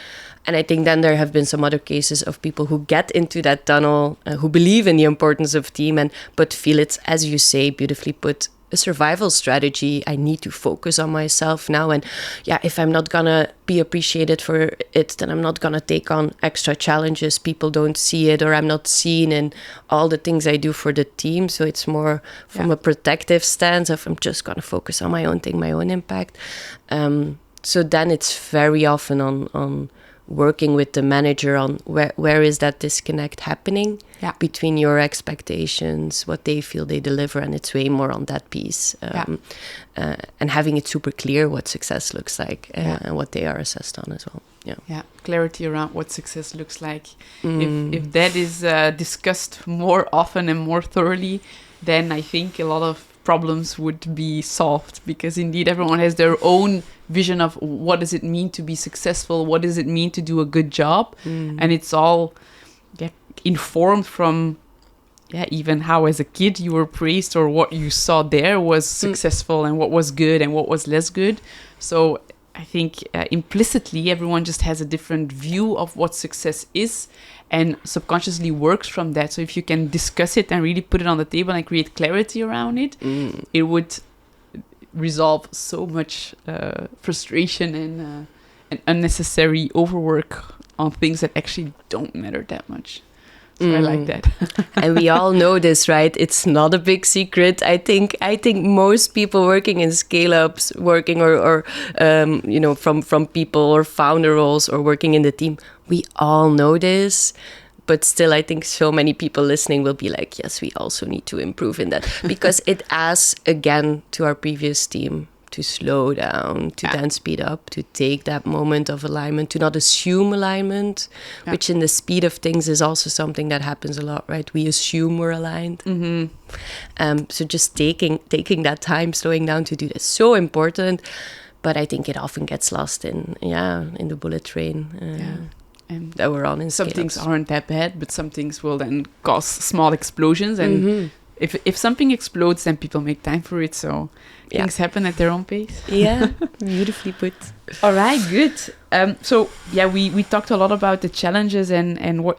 And I think then there have been some other cases of people who get into that tunnel, who believe in the importance of team, but feel it's, as you say, beautifully put, a survival strategy. I need to focus on myself now. And yeah, if I'm not gonna be appreciated for it, then I'm not gonna take on extra challenges. People don't see it, or I'm not seen in all the things I do for the team. So it's more from a protective stance of I'm just gonna focus on my own thing, my own impact. So then it's very often on working with the manager on where is that disconnect happening between your expectations, what they feel they deliver, and it's way more on that piece. And having it super clear what success looks like and what they are assessed on as well. Yeah, clarity around what success looks like. If that is discussed more often and more thoroughly, then I think a lot of problems would be solved, because indeed everyone has their own vision of what does it mean to be successful, what does it mean to do a good job, and it's all informed from even how as a kid you were praised, or what you saw there was successful and what was good and what was less good. So I think implicitly everyone just has a different view of what success is and subconsciously works from that. So if you can discuss it and really put it on the table and create clarity around it, it would resolve so much frustration and unnecessary overwork on things that actually don't matter that much. So I like that. And we all know this, right? It's not a big secret. I think most people working in scale-ups, working or from people or founder roles or working in the team, we all know this. But still, I think so many people listening will be like, yes, we also need to improve in that. Because it asks, again, to our previous team to slow down, to then speed up, to take that moment of alignment, to not assume alignment, which in the speed of things is also something that happens a lot, right? We assume we're aligned. So just taking that time, slowing down to do this, so important. But I think it often gets lost in the bullet train. And that we're on in some scale-ups. Things aren't that bad, but some things will then cause small explosions. And if something explodes, then people make time for it. So things happen at their own pace. Yeah, beautifully put. All right, good. We talked a lot about the challenges and what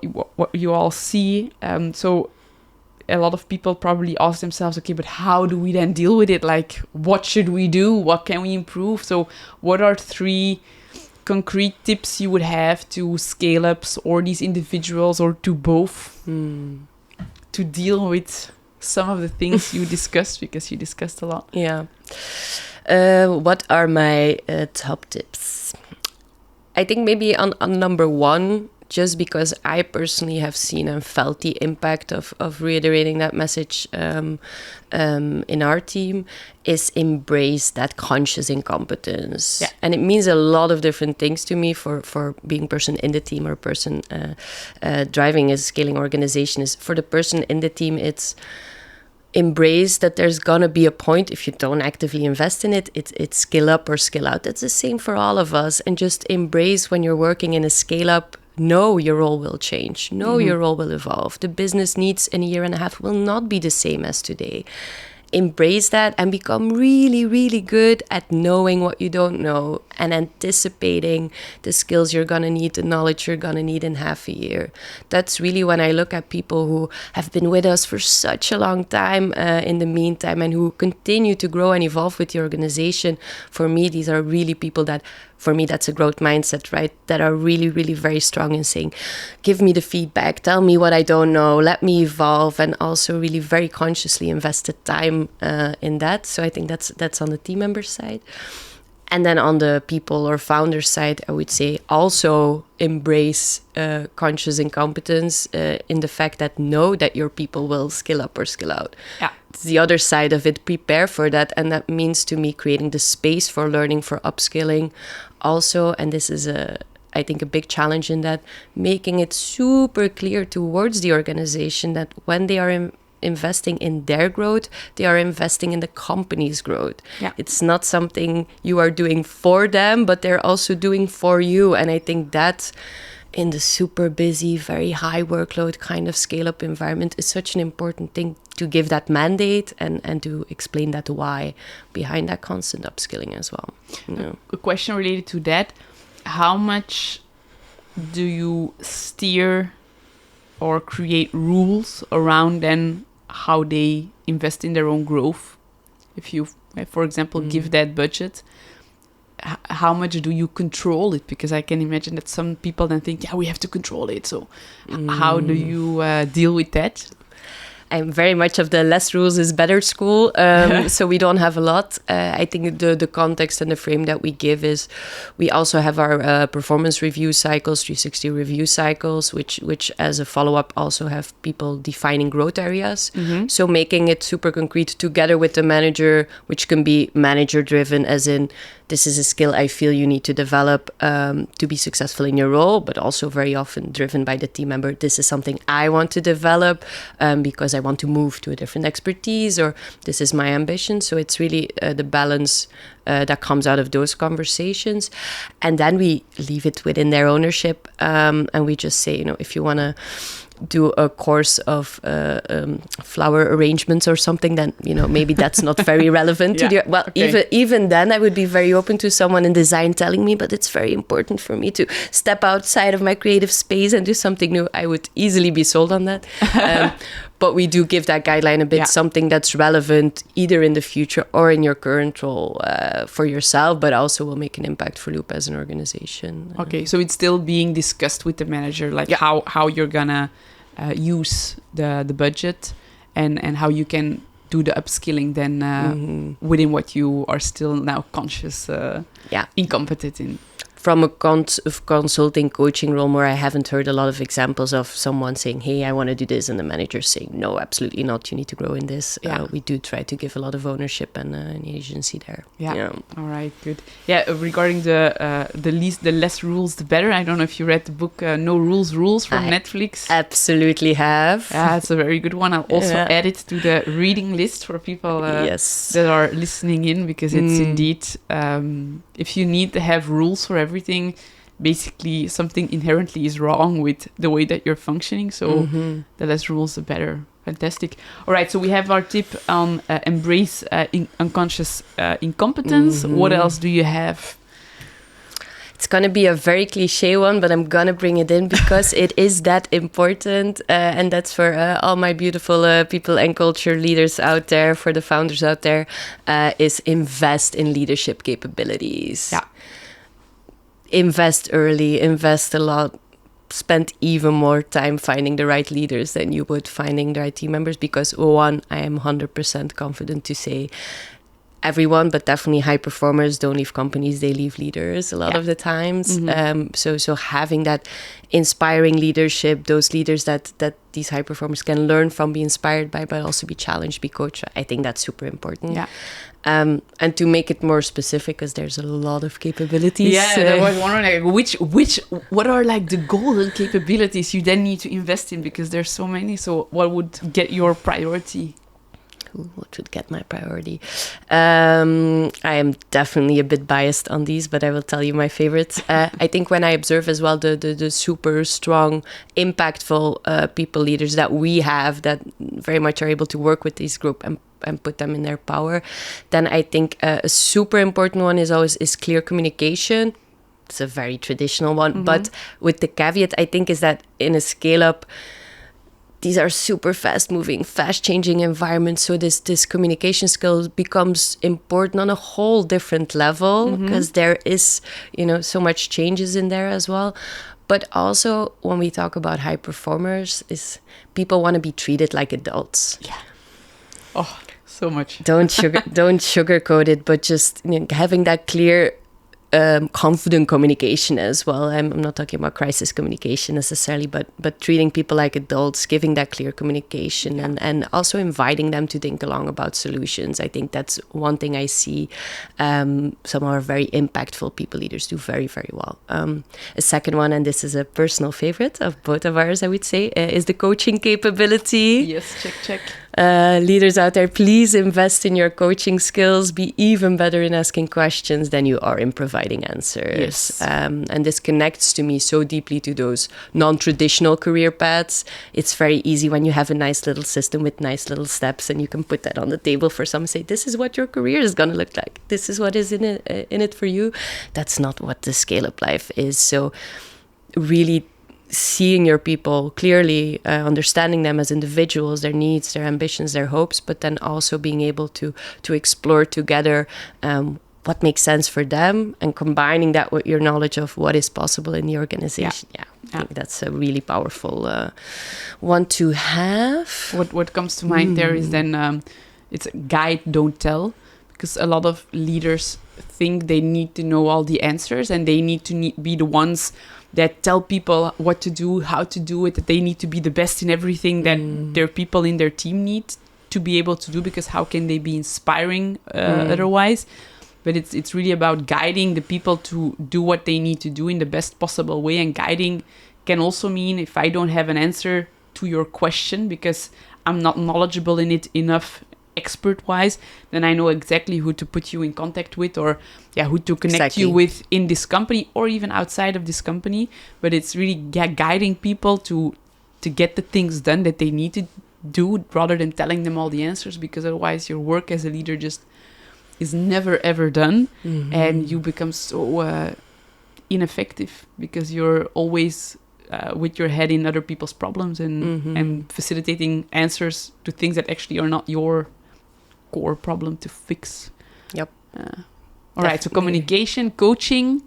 you all see. So a lot of people probably ask themselves, okay, but how do we then deal with it? Like, what should we do? What can we improve? So what are 3 concrete tips you would have to scale-ups or these individuals, or to both, to deal with some of the things you discussed, because you discussed a lot? Yeah. What are my top tips? I think maybe on number 1, just because I personally have seen and felt the impact of reiterating that message in our team, is embrace that conscious incompetence. Yeah. And it means a lot of different things to me for being person in the team or person driving a scaling organization. Is for the person in the team, it's embrace that there's gonna be a point, if you don't actively invest in it, it's scale up or scale out. That's the same for all of us. And just embrace when you're working in a scale up, know your role will change, know your role will evolve. The business needs in a year and a half will not be the same as today. Embrace that and become really, really good at knowing what you don't know and anticipating the skills you're going to need, the knowledge you're going to need in half a year. That's really when I look at people who have been with us for such a long time in the meantime, and who continue to grow and evolve with the organization. For me, these are really people that, for me, that's a growth mindset, right? That are really, really very strong in saying, give me the feedback, tell me what I don't know, let me evolve, and also really very consciously invest the time in that. So I think that's on the team member side. And then on the people or founder side, I would say also embrace conscious incompetence in the fact that know that your people will skill up or skill out. Yeah. It's the other side of it. Prepare for that. And that means to me creating the space for learning, for upskilling also. And this is I think a big challenge in that, making it super clear towards the organization that when they are investing in their growth, they are investing in the company's growth. Yeah. It's not something you are doing for them, but they're also doing for you. And I think that in the super busy, very high workload kind of scale-up environment is such an important thing to give that mandate and to explain that why behind that constant upskilling as well. You know. A question related to that, how much do you steer or create rules around then how they invest in their own growth? If you, for example, give that budget, how much do you control it? Because I can imagine that some people then think, yeah, we have to control it. So how do you deal with that? I'm very much of the less rules is better school. So we don't have a lot. I think the context and the frame that we give is we also have our performance review cycles, 360 review cycles, which as a follow-up also have people defining growth areas. So making it super concrete together with the manager, which can be manager-driven, as in this is a skill I feel you need to develop to be successful in your role, but also very often driven by the team member. This is something I want to develop because I want to move to a different expertise, or this is my ambition. So it's really the balance that comes out of those conversations. And then we leave it within their ownership, and we just say, if you want to do a course of flower arrangements or something, then maybe that's not very relevant to the. Well, even then, I would be very open to someone in design telling me, but it's very important for me to step outside of my creative space and do something new. I would easily be sold on that. But we do give that guideline a bit, something that's relevant either in the future or in your current role for yourself, but also will make an impact for Loop as an organization. Okay, so it's still being discussed with the manager, like how you're gonna use the budget and how you can do the upskilling then within what you are still now conscious incompetent in. From a consulting coaching role more, I haven't heard a lot of examples of someone saying, hey, I want to do this, and the manager saying, no, absolutely not, you need to grow in this. We do try to give a lot of ownership and an agency there. All right, good. Regarding the less rules the better. I don't know if you read the book No Rules from Netflix. Absolutely have. Yeah, it's a very good one. I'll also add it to the reading list for people that are listening in, because it's indeed if you need to have rules for everything, basically something inherently is wrong with the way that you're functioning. So the less rules, the better. Fantastic. All right, so we have our tip on embrace unconscious incompetence. What else do you have? It's going to be a very cliche one, but I'm going to bring it in because it is that important. And that's for all my beautiful people and culture leaders out there, for the founders out there, is invest in leadership capabilities. Yeah. Invest early, invest a lot, spend even more time finding the right leaders than you would finding the right team members. Because one, I am 100% confident to say everyone, but definitely high performers don't leave companies, they leave leaders a lot of the times. So having that inspiring leadership, those leaders that these high performers can learn from, be inspired by, but also be challenged, be coached, I think that's super important. Yeah. And to make it more specific, because there's a lot of capabilities. Yeah, I was wondering, what are like the golden capabilities you then need to invest in, because there's so many. So what would get your priority? What would get my priority? I am definitely a bit biased on these, but I will tell you my favorites. I think when I observe as well the super strong, impactful people leaders that we have, that very much are able to work with this group and put them in their power, then I think a super important one is clear communication. It's a very traditional one, but with the caveat, I think, is that in a scale-up, these are super fast-moving, fast-changing environments. So this communication skill becomes important on a whole different level, because there is, so much changes in there as well. But also, when we talk about high performers, is people want to be treated like adults. Yeah. Oh, so much. Don't sugarcoat it, but just having that clear, confident communication as well. I'm not talking about crisis communication necessarily, but treating people like adults, giving that clear communication, and also inviting them to think along about solutions. I think that's one thing I see some of our very impactful people leaders do very, very well. A second one, and this is a personal favorite of both of ours, I would say, is the coaching capability. Yes, check. Leaders out there, please invest in your coaching skills. Be even better in asking questions than you are in providing answers. Yes. And this connects to me so deeply to those non-traditional career paths. It's very easy when you have a nice little system with nice little steps, and you can put that on the table for someone, say, this is what your career is going to look like. This is what is in it for you. That's not what the scale-up life is. So really seeing your people clearly, understanding them as individuals, their needs, their ambitions, their hopes, but then also being able to explore together what makes sense for them, and combining that with your knowledge of what is possible in the organization. Yeah. think that's a really powerful one to have. What comes to mind there is then it's guide, don't tell, because a lot of leaders think they need to know all the answers and they need to be the ones that tell people what to do, how to do it, that they need to be the best in everything that their people in their team need to be able to do, because how can they be inspiring otherwise? But it's really about guiding the people to do what they need to do in the best possible way. And guiding can also mean, if I don't have an answer to your question because I'm not knowledgeable in it enough expert-wise, then I know exactly who to put you in contact with, or who to connect you with in this company or even outside of this company. But it's really guiding people to get the things done that they need to do, rather than telling them all the answers, because otherwise your work as a leader just is never ever done, and you become so ineffective because you're always with your head in other people's problems and facilitating answers to things that actually are not your core problem to fix. Yep. All right, so communication, coaching.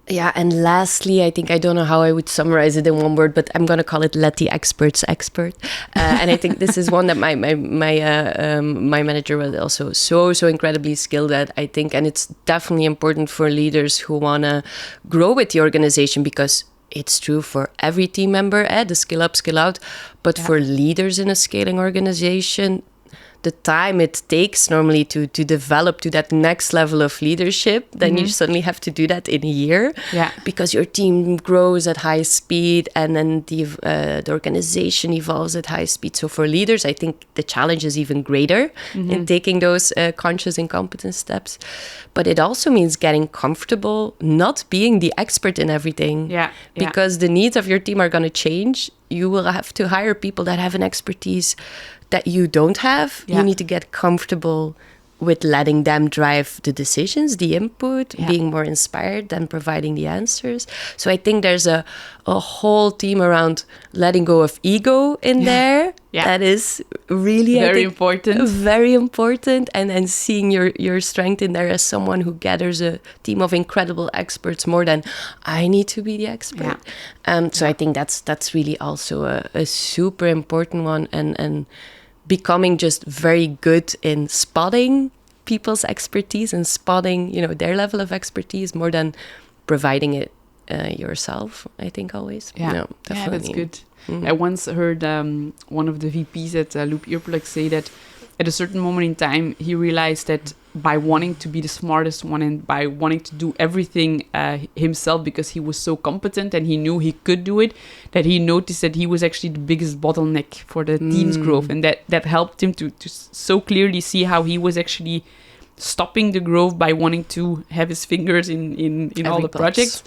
Yeah, and lastly, I think, I don't know how I would summarize it in one word, but I'm going to call it let the experts expert. And I think this is one that my manager was also so incredibly skilled at, I think. And it's definitely important for leaders who want to grow with the organization, because it's true for every team member, the scale up, scale out. But for leaders in a scaling organization, the time it takes normally to develop to that next level of leadership, then you suddenly have to do that in a year, because your team grows at high speed, and then the organization evolves at high speed. So for leaders, I think the challenge is even greater in taking those conscious incompetence steps. But it also means getting comfortable not being the expert in everything, because the needs of your team are going to change. You will have to hire people that have an expertise that you don't have. You need to get comfortable with letting them drive the decisions, the input, being more inspired than providing the answers. So I think there's a whole team around letting go of ego in there. That is really very important. Very important. And seeing your strength in there as someone who gathers a team of incredible experts more than I need to be the expert. So I think that's really also a super important one, and becoming just very good in spotting people's expertise and spotting, their level of expertise more than providing it yourself, I think, always. No, definitely. Yeah, that's good. I once heard one of the VPs at Loop Earplugs say that at a certain moment in time, he realized that by wanting to be the smartest one and by wanting to do everything himself, because he was so competent and he knew he could do it, that he noticed that he was actually the biggest bottleneck for the team's growth. And that helped him to so clearly see how he was actually stopping the growth by wanting to have his fingers in all the projects.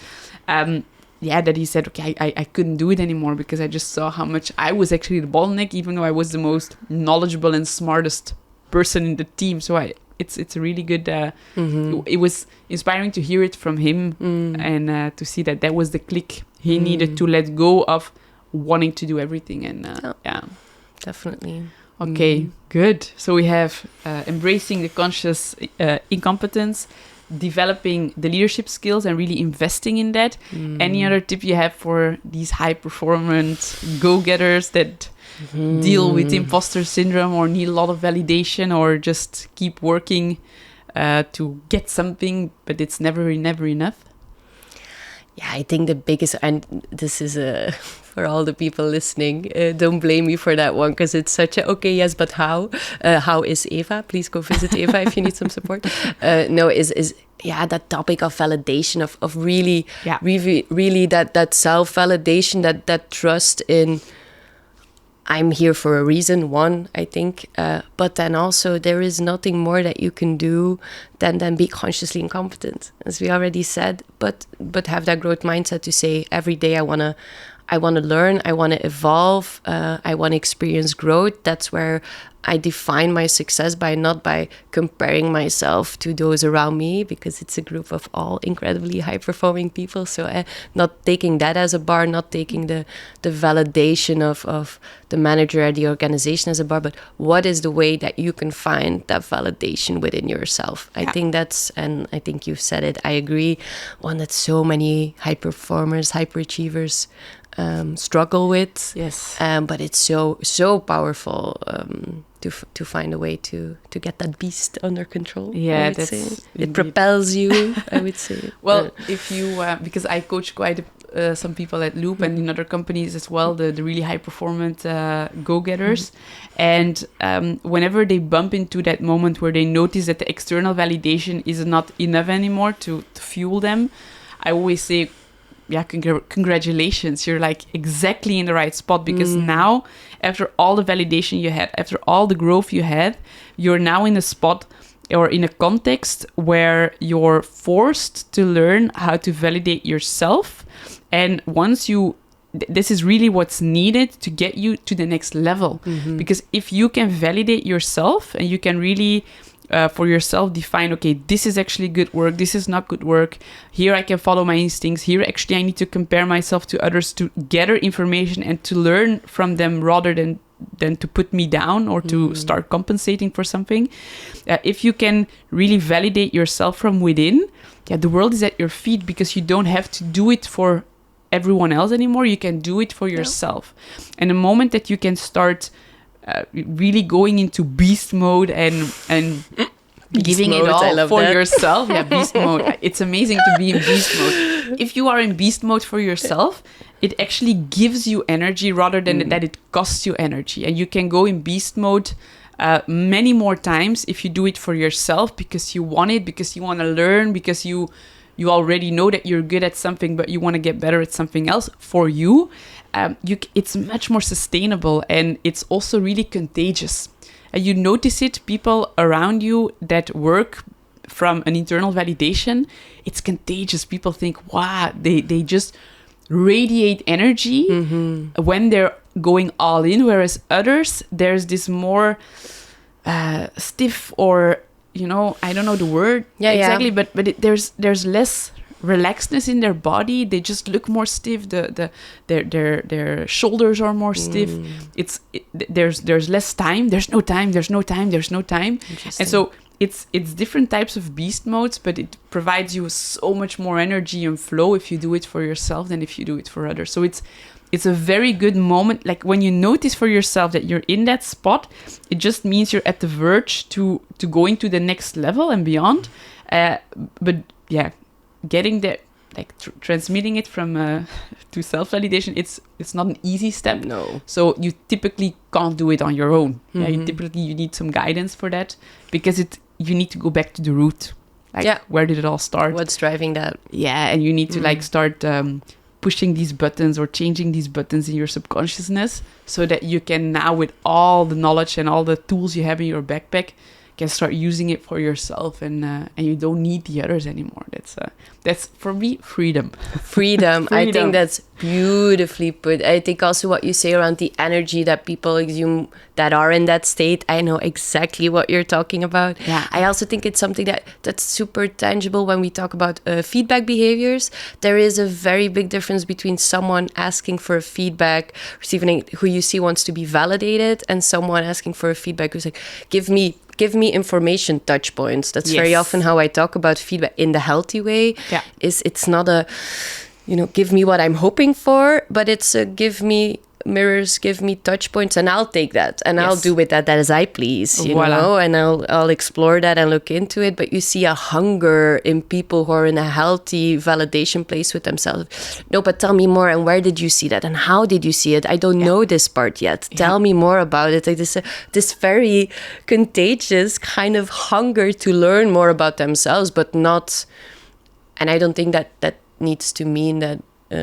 That he said, okay, I couldn't do it anymore because I just saw how much I was actually the bottleneck, even though I was the most knowledgeable and smartest person in the team. So it's a really good, it was inspiring to hear it from him and to see that was the click he needed to let go of wanting to do everything. And definitely. Okay, good. So we have embracing the conscious incompetence, developing the leadership skills and really investing in that. Any other tip you have for these high performance go-getters that deal with imposter syndrome or need a lot of validation or just keep working to get something, but it's never enough? Yeah, I think the biggest, and this is for all the people listening, don't blame me for that one, because it's such a, okay, yes, but how? How is Eva? Please go visit Eva if you need some support. Is that topic of validation, of really that self-validation, that trust in, I'm here for a reason, one, I think. But then also there is nothing more that you can do than be consciously incompetent, as we already said, but have that growth mindset to say, every day I want to learn, I want to evolve, I want to experience growth. That's where I define my success by not by comparing myself to those around me, because it's a group of all incredibly high-performing people. So not taking that as a bar, not taking the validation of the manager or the organization as a bar, but what is the way that you can find that validation within yourself? I think that's, and I think you've said it, I agree, one that so many high-performers, hyperachievers struggle with. Yes. But it's so powerful to find a way to get that beast under control. Yeah, it propels you. I would say. Well, if you because I coach quite some people at Loop and in other companies as well, the really high performant go-getters, and whenever they bump into that moment where they notice that the external validation is not enough anymore to fuel them, I always say, yeah, congratulations, you're like exactly in the right spot, because now, after all the validation you had, after all the growth you had, you're now in a spot or in a context where you're forced to learn how to validate yourself. And once this is really what's needed to get you to the next level. Because if you can validate yourself and you can really for yourself define, okay, this is actually good work, this is not good work, here I can follow my instincts, here actually I need to compare myself to others to gather information and to learn from them rather than to put me down or to start compensating for something. If you can really validate yourself from within, the world is at your feet, because you don't have to do it for everyone else anymore, you can do it for yourself. And the moment that you can start really going into beast mode and giving it all for yourself. Yeah, beast mode. It's amazing to be in beast mode. If you are in beast mode for yourself, it actually gives you energy rather than that it costs you energy. And you can go in beast mode many more times if you do it for yourself, because you want it, because you want to learn, because you already know that you're good at something, but you want to get better at something else for you. It's much more sustainable, and it's also really contagious. You notice it, people around you that work from an internal validation, it's contagious. People think, wow, they just radiate energy when they're going all in, whereas others, there's this more stiff, or, I don't know the word exactly, but there's less relaxedness in their body. They just look more stiff. Their shoulders are more stiff. There's less time. There's no time. And so it's different types of beast modes, but it provides you so much more energy and flow if you do it for yourself than if you do it for others. So it's a very good moment. Like when you notice for yourself that you're in that spot, it just means you're at the verge to going to the next level and beyond. But yeah, getting there, like transmitting it from to self-validation, it's not an easy step. No. So you typically can't do it on your own. Yeah, you need some guidance for that, because you need to go back to the root. Like, where did it all start? What's driving that? Yeah, and you need to start pushing these buttons or changing these buttons in your subconsciousness, so that you can now, with all the knowledge and all the tools you have in your backpack, can start using it for yourself, and you don't need the others anymore. That's for me freedom. Freedom. I think that's beautifully put. I think also what you say around the energy that people exude that are in that state, I know exactly what you're talking about. Yeah. I also think it's something that's super tangible when we talk about feedback behaviors. There is a very big difference between someone asking for a feedback, receiving who you see wants to be validated, and someone asking for a feedback who's like, give me information touch points. That's very often how I talk about feedback in the healthy way. Yeah. It's not a, give me what I'm hoping for, but it's a give me mirrors, give me touch points, and I'll take that, and I'll do with that as I please, you know, and I'll explore that and look into it. But you see a hunger in people who are in a healthy validation place with themselves. No, but tell me more, and where did you see that, and how did you see it? I don't know this part yet. Tell me more about it. Like this very contagious kind of hunger to learn more about themselves, but not. And I don't think that needs to mean that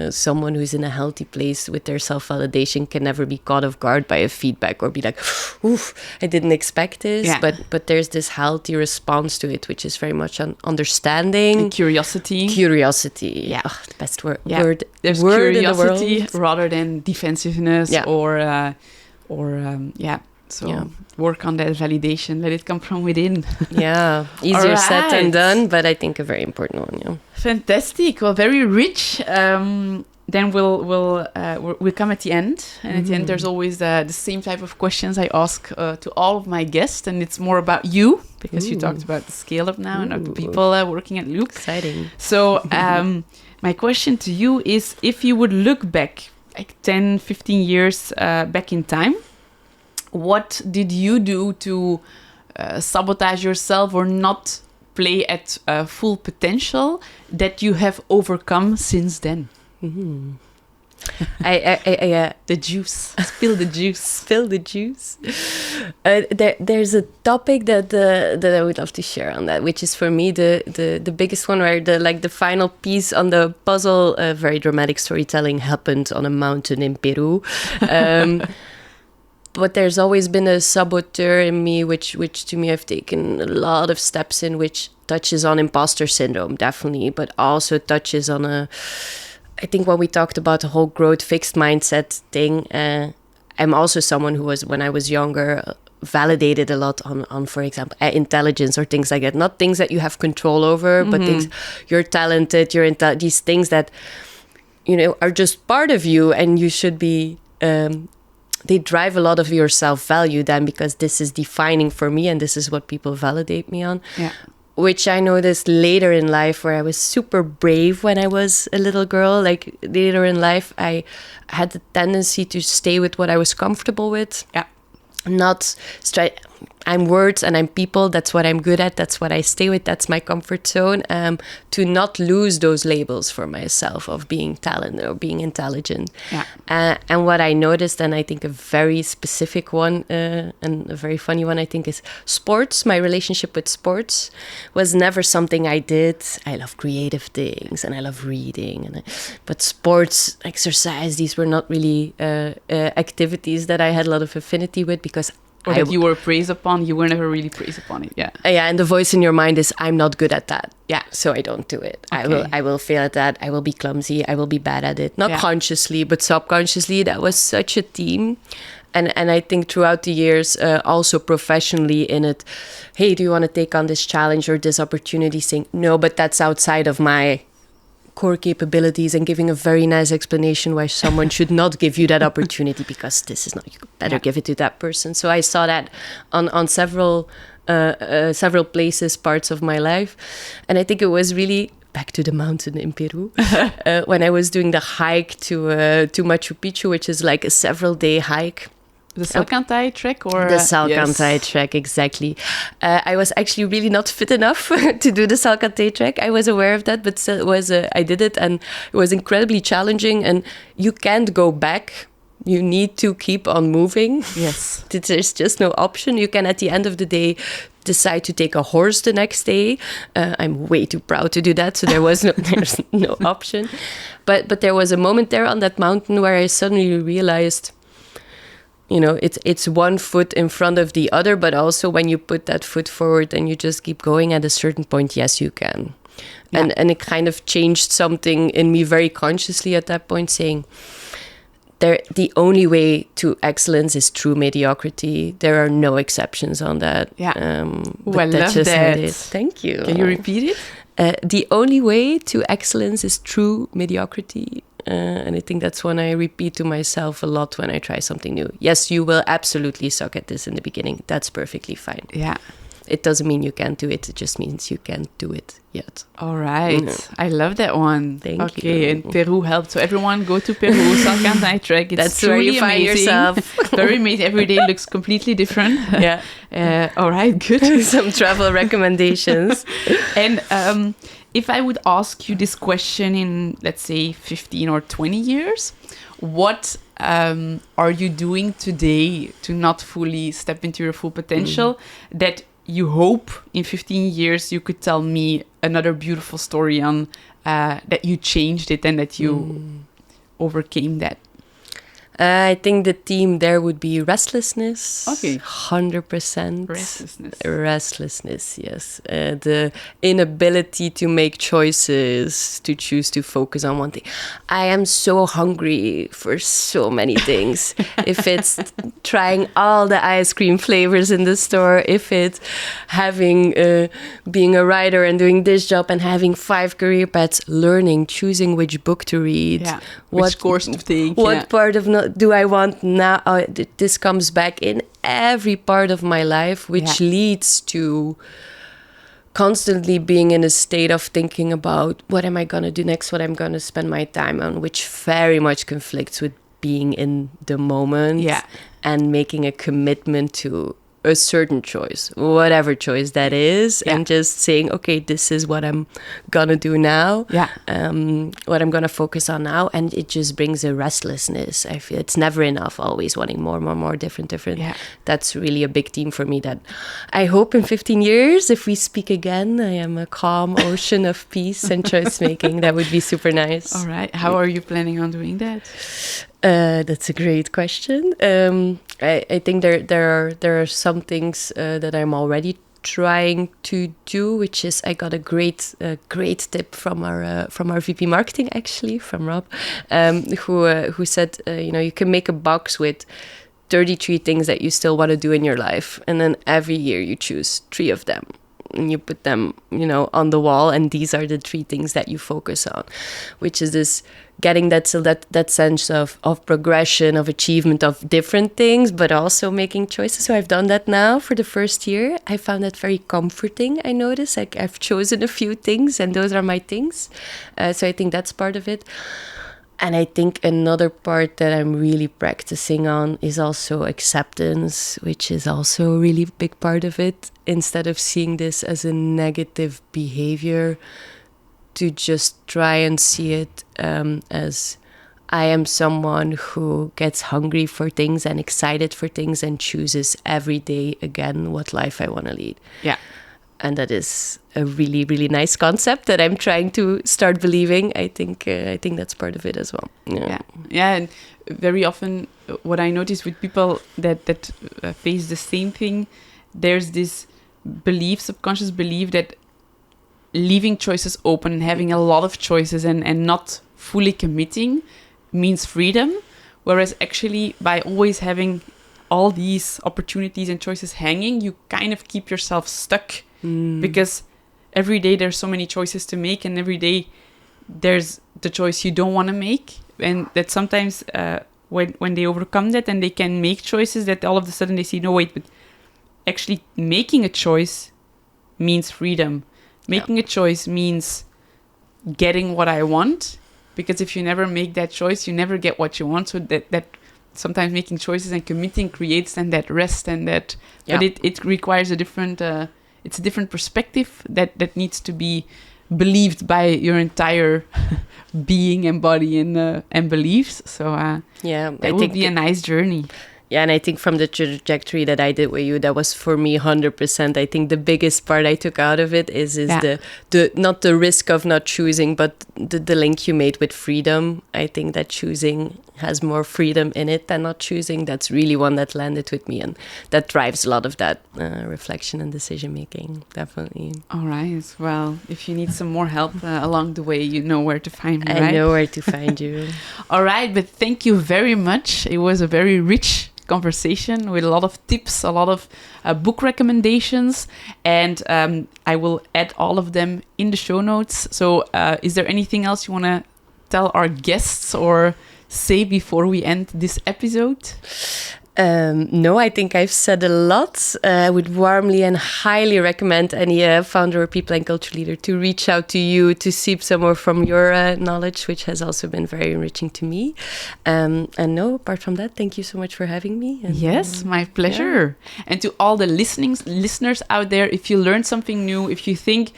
someone who's in a healthy place with their self-validation can never be caught off guard by a feedback or be like, oof, I didn't expect this. Yeah. But there's this healthy response to it, which is very much an understanding. And curiosity. Yeah. Oh, the best word. There's word curiosity in the world. rather than defensiveness or So work on that validation. Let it come from within. Yeah, easier said than done, but I think a very important one. Yeah. Fantastic. Well, very rich. Then we'll come at the end, and at the end there's always the same type of questions I ask to all of my guests, and it's more about you because you talked about the scale up now and not the people working at Loop. Exciting. So my question to you is, if you would look back like 10, 15 years back in time, what did you do to sabotage yourself or not play at full potential that you have overcome since then? Mm-hmm. The juice. Spill the juice. Spill the juice. There's a topic that I would love to share on that, which is for me the biggest one, where the final piece on the puzzle, very dramatic storytelling, happened on a mountain in Peru. But there's always been a saboteur in me, which to me I've taken a lot of steps in, which touches on imposter syndrome, definitely, but also touches on I think when we talked about the whole growth fixed mindset thing, I'm also someone who was, when I was younger, validated a lot on for example, intelligence or things like that. Not things that you have control over, but things you're talented, these things that, are just part of you, and you should be... they drive a lot of your self-value then, because this is defining for me and this is what people validate me on. Yeah. Which I noticed later in life, where I was super brave when I was a little girl. Like later in life, I had the tendency to stay with what I was comfortable with. Yeah. Not I'm words and I'm people. That's what I'm good at. That's what I stay with. That's my comfort zone. To not lose those labels for myself of being talented or being intelligent. Yeah. And what I noticed, and I think a very specific one and a very funny one, I think, is sports. My relationship with sports was never something I did. I love creative things and I love reading. But sports, exercise, these were not really activities that I had a lot of affinity with, because or that you were praised upon. You were never really praised upon it. Yeah. Yeah, and the voice in your mind is, I'm not good at that. Yeah. So I don't do it. Okay. I will fail at that. I will be clumsy. I will be bad at it. Not consciously, but subconsciously. That was such a theme. And I think throughout the years, also professionally in it, hey, do you want to take on this challenge or this opportunity? Saying, no, but that's outside of my core capabilities, and giving a very nice explanation why someone should not give you that opportunity, because this is not, you better give it to that person. So I saw that on several places, parts of my life. And I think it was really back to the mountain in Peru, when I was doing the hike to Machu Picchu, which is like a several-day hike. The Salcantay trek, or the Salcantay trek, exactly. I was actually really not fit enough to do the Salcantay trek. I was aware of that, but still I did it, and it was incredibly challenging. And you can't go back. You need to keep on moving. Yes, there's just no option. You can, at the end of the day, decide to take a horse the next day. I'm way too proud to do that, so there's no option. But there was a moment there on that mountain where I suddenly realized, it's one foot in front of the other, but also when you put that foot forward and you just keep going, at a certain point, yes, you can. Yeah. And it kind of changed something in me very consciously at that point, saying, the only way to excellence is true mediocrity. There are no exceptions on that. Yeah. I love that. Thank you. Can you repeat it? The only way to excellence is true mediocrity. And I think that's one I repeat to myself a lot when I try something new. Yes, you will absolutely suck at this in the beginning. That's perfectly fine. Yeah. It doesn't mean you can't do it. It just means you can't do it yet. All right. I love that one. Thank you. Okay, and Peru helped. So everyone go to Peru, Salcantay trek. It's That's truly where you amazing. find yourself. Very amazing. Every day looks completely different. Yeah. All right, good. Some travel recommendations. And if I would ask you this question in, let's say, 15 or 20 years, what are you doing today to not fully step into your full potential that you hope in 15 years you could tell me another beautiful story on that you changed it and that you overcame that? I think the theme there would be restlessness. Okay. 100%. Restlessness. Restlessness, yes. The inability to make choices, to choose to focus on one thing. I am so hungry for so many things. If it's trying all the ice cream flavors in the store, if it's having being a writer and doing this job and having 5 career paths, learning, choosing which book to read, which course to take, what part of do I want now. This comes back in every part of my life, which leads to constantly being in a state of thinking about what am I going to do next, what I'm going to spend my time on, which very much conflicts with being in the moment and making a commitment to a certain choice, whatever choice that is, and just saying, okay, this is what I'm gonna do now, what I'm gonna focus on now, and it just brings a restlessness. I feel it's never enough, always wanting more, different. That's really a big theme for me, that I hope in 15 years, if we speak again, I am a calm ocean of peace and choice making. That would be super nice. All right. How are you planning on doing that? That's a great question. I think there are some things that I'm already trying to do, which is I got a great tip from our VP marketing, actually, from Rob, who said you can make a box with 33 things that you still want to do in your life, and then every year you choose 3 of them. And you put them, on the wall, and these are the 3 things that you focus on, which is this getting that sense of progression, of achievement, of different things, but also making choices. So I've done that now for the first year. I found that very comforting. I notice, like, I've chosen a few things, and those are my things. So I think that's part of it. And I think another part that I'm really practicing on is also acceptance, which is also a really big part of it. Instead of seeing this as a negative behavior, to just try and see it as I am someone who gets hungry for things and excited for things and chooses every day again what life I want to lead. Yeah. And that is a really, really nice concept that I'm trying to start believing. I think that's part of it as well. Yeah. And very often, what I notice with people that face the same thing, there's this subconscious belief that leaving choices open and having a lot of choices and not fully committing means freedom, whereas actually by always having all these opportunities and choices hanging, you kind of keep yourself stuck. Because every day there's so many choices to make, and every day there's the choice you don't want to make, and that sometimes when they overcome that and they can make choices, that all of a sudden they see, no, wait, but actually making a choice means freedom. Making a choice means getting what I want, because if you never make that choice, you never get what you want. So that sometimes making choices and committing creates then that rest and that, but it requires a different it's a different perspective that needs to be believed by your entire being and body and beliefs. So that would be a nice journey. Yeah, and I think from the trajectory that I did with you, that was for me 100%. I think the biggest part I took out of it is the not the risk of not choosing, but the link you made with freedom. I think that choosing has more freedom in it than not choosing. That's really one that landed with me, and that drives a lot of that reflection and decision making, definitely. All right. Well, if you need some more help along the way, you know where to find me, right? I know where to find you. All right, but thank you very much. It was a very rich conversation with a lot of tips, a lot of book recommendations, and I will add all of them in the show notes. So is there anything else you want to tell our guests or say before we end this episode? No, I think I've said a lot. I would warmly and highly recommend any founder or people and culture leader to reach out to you to seek some more from your knowledge, which has also been very enriching to me. And no, apart from that, thank you so much for having me. And, yes, my pleasure. Yeah. And to all the listeners out there, if you learned something new, if you think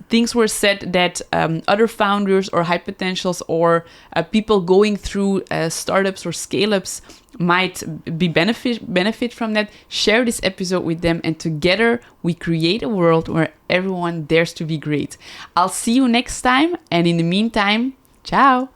things were said that other founders or high potentials or people going through startups or scale-ups might be benefit from that, share this episode with them, and together we create a world where everyone dares to be great. I'll see you next time, and in the meantime, ciao!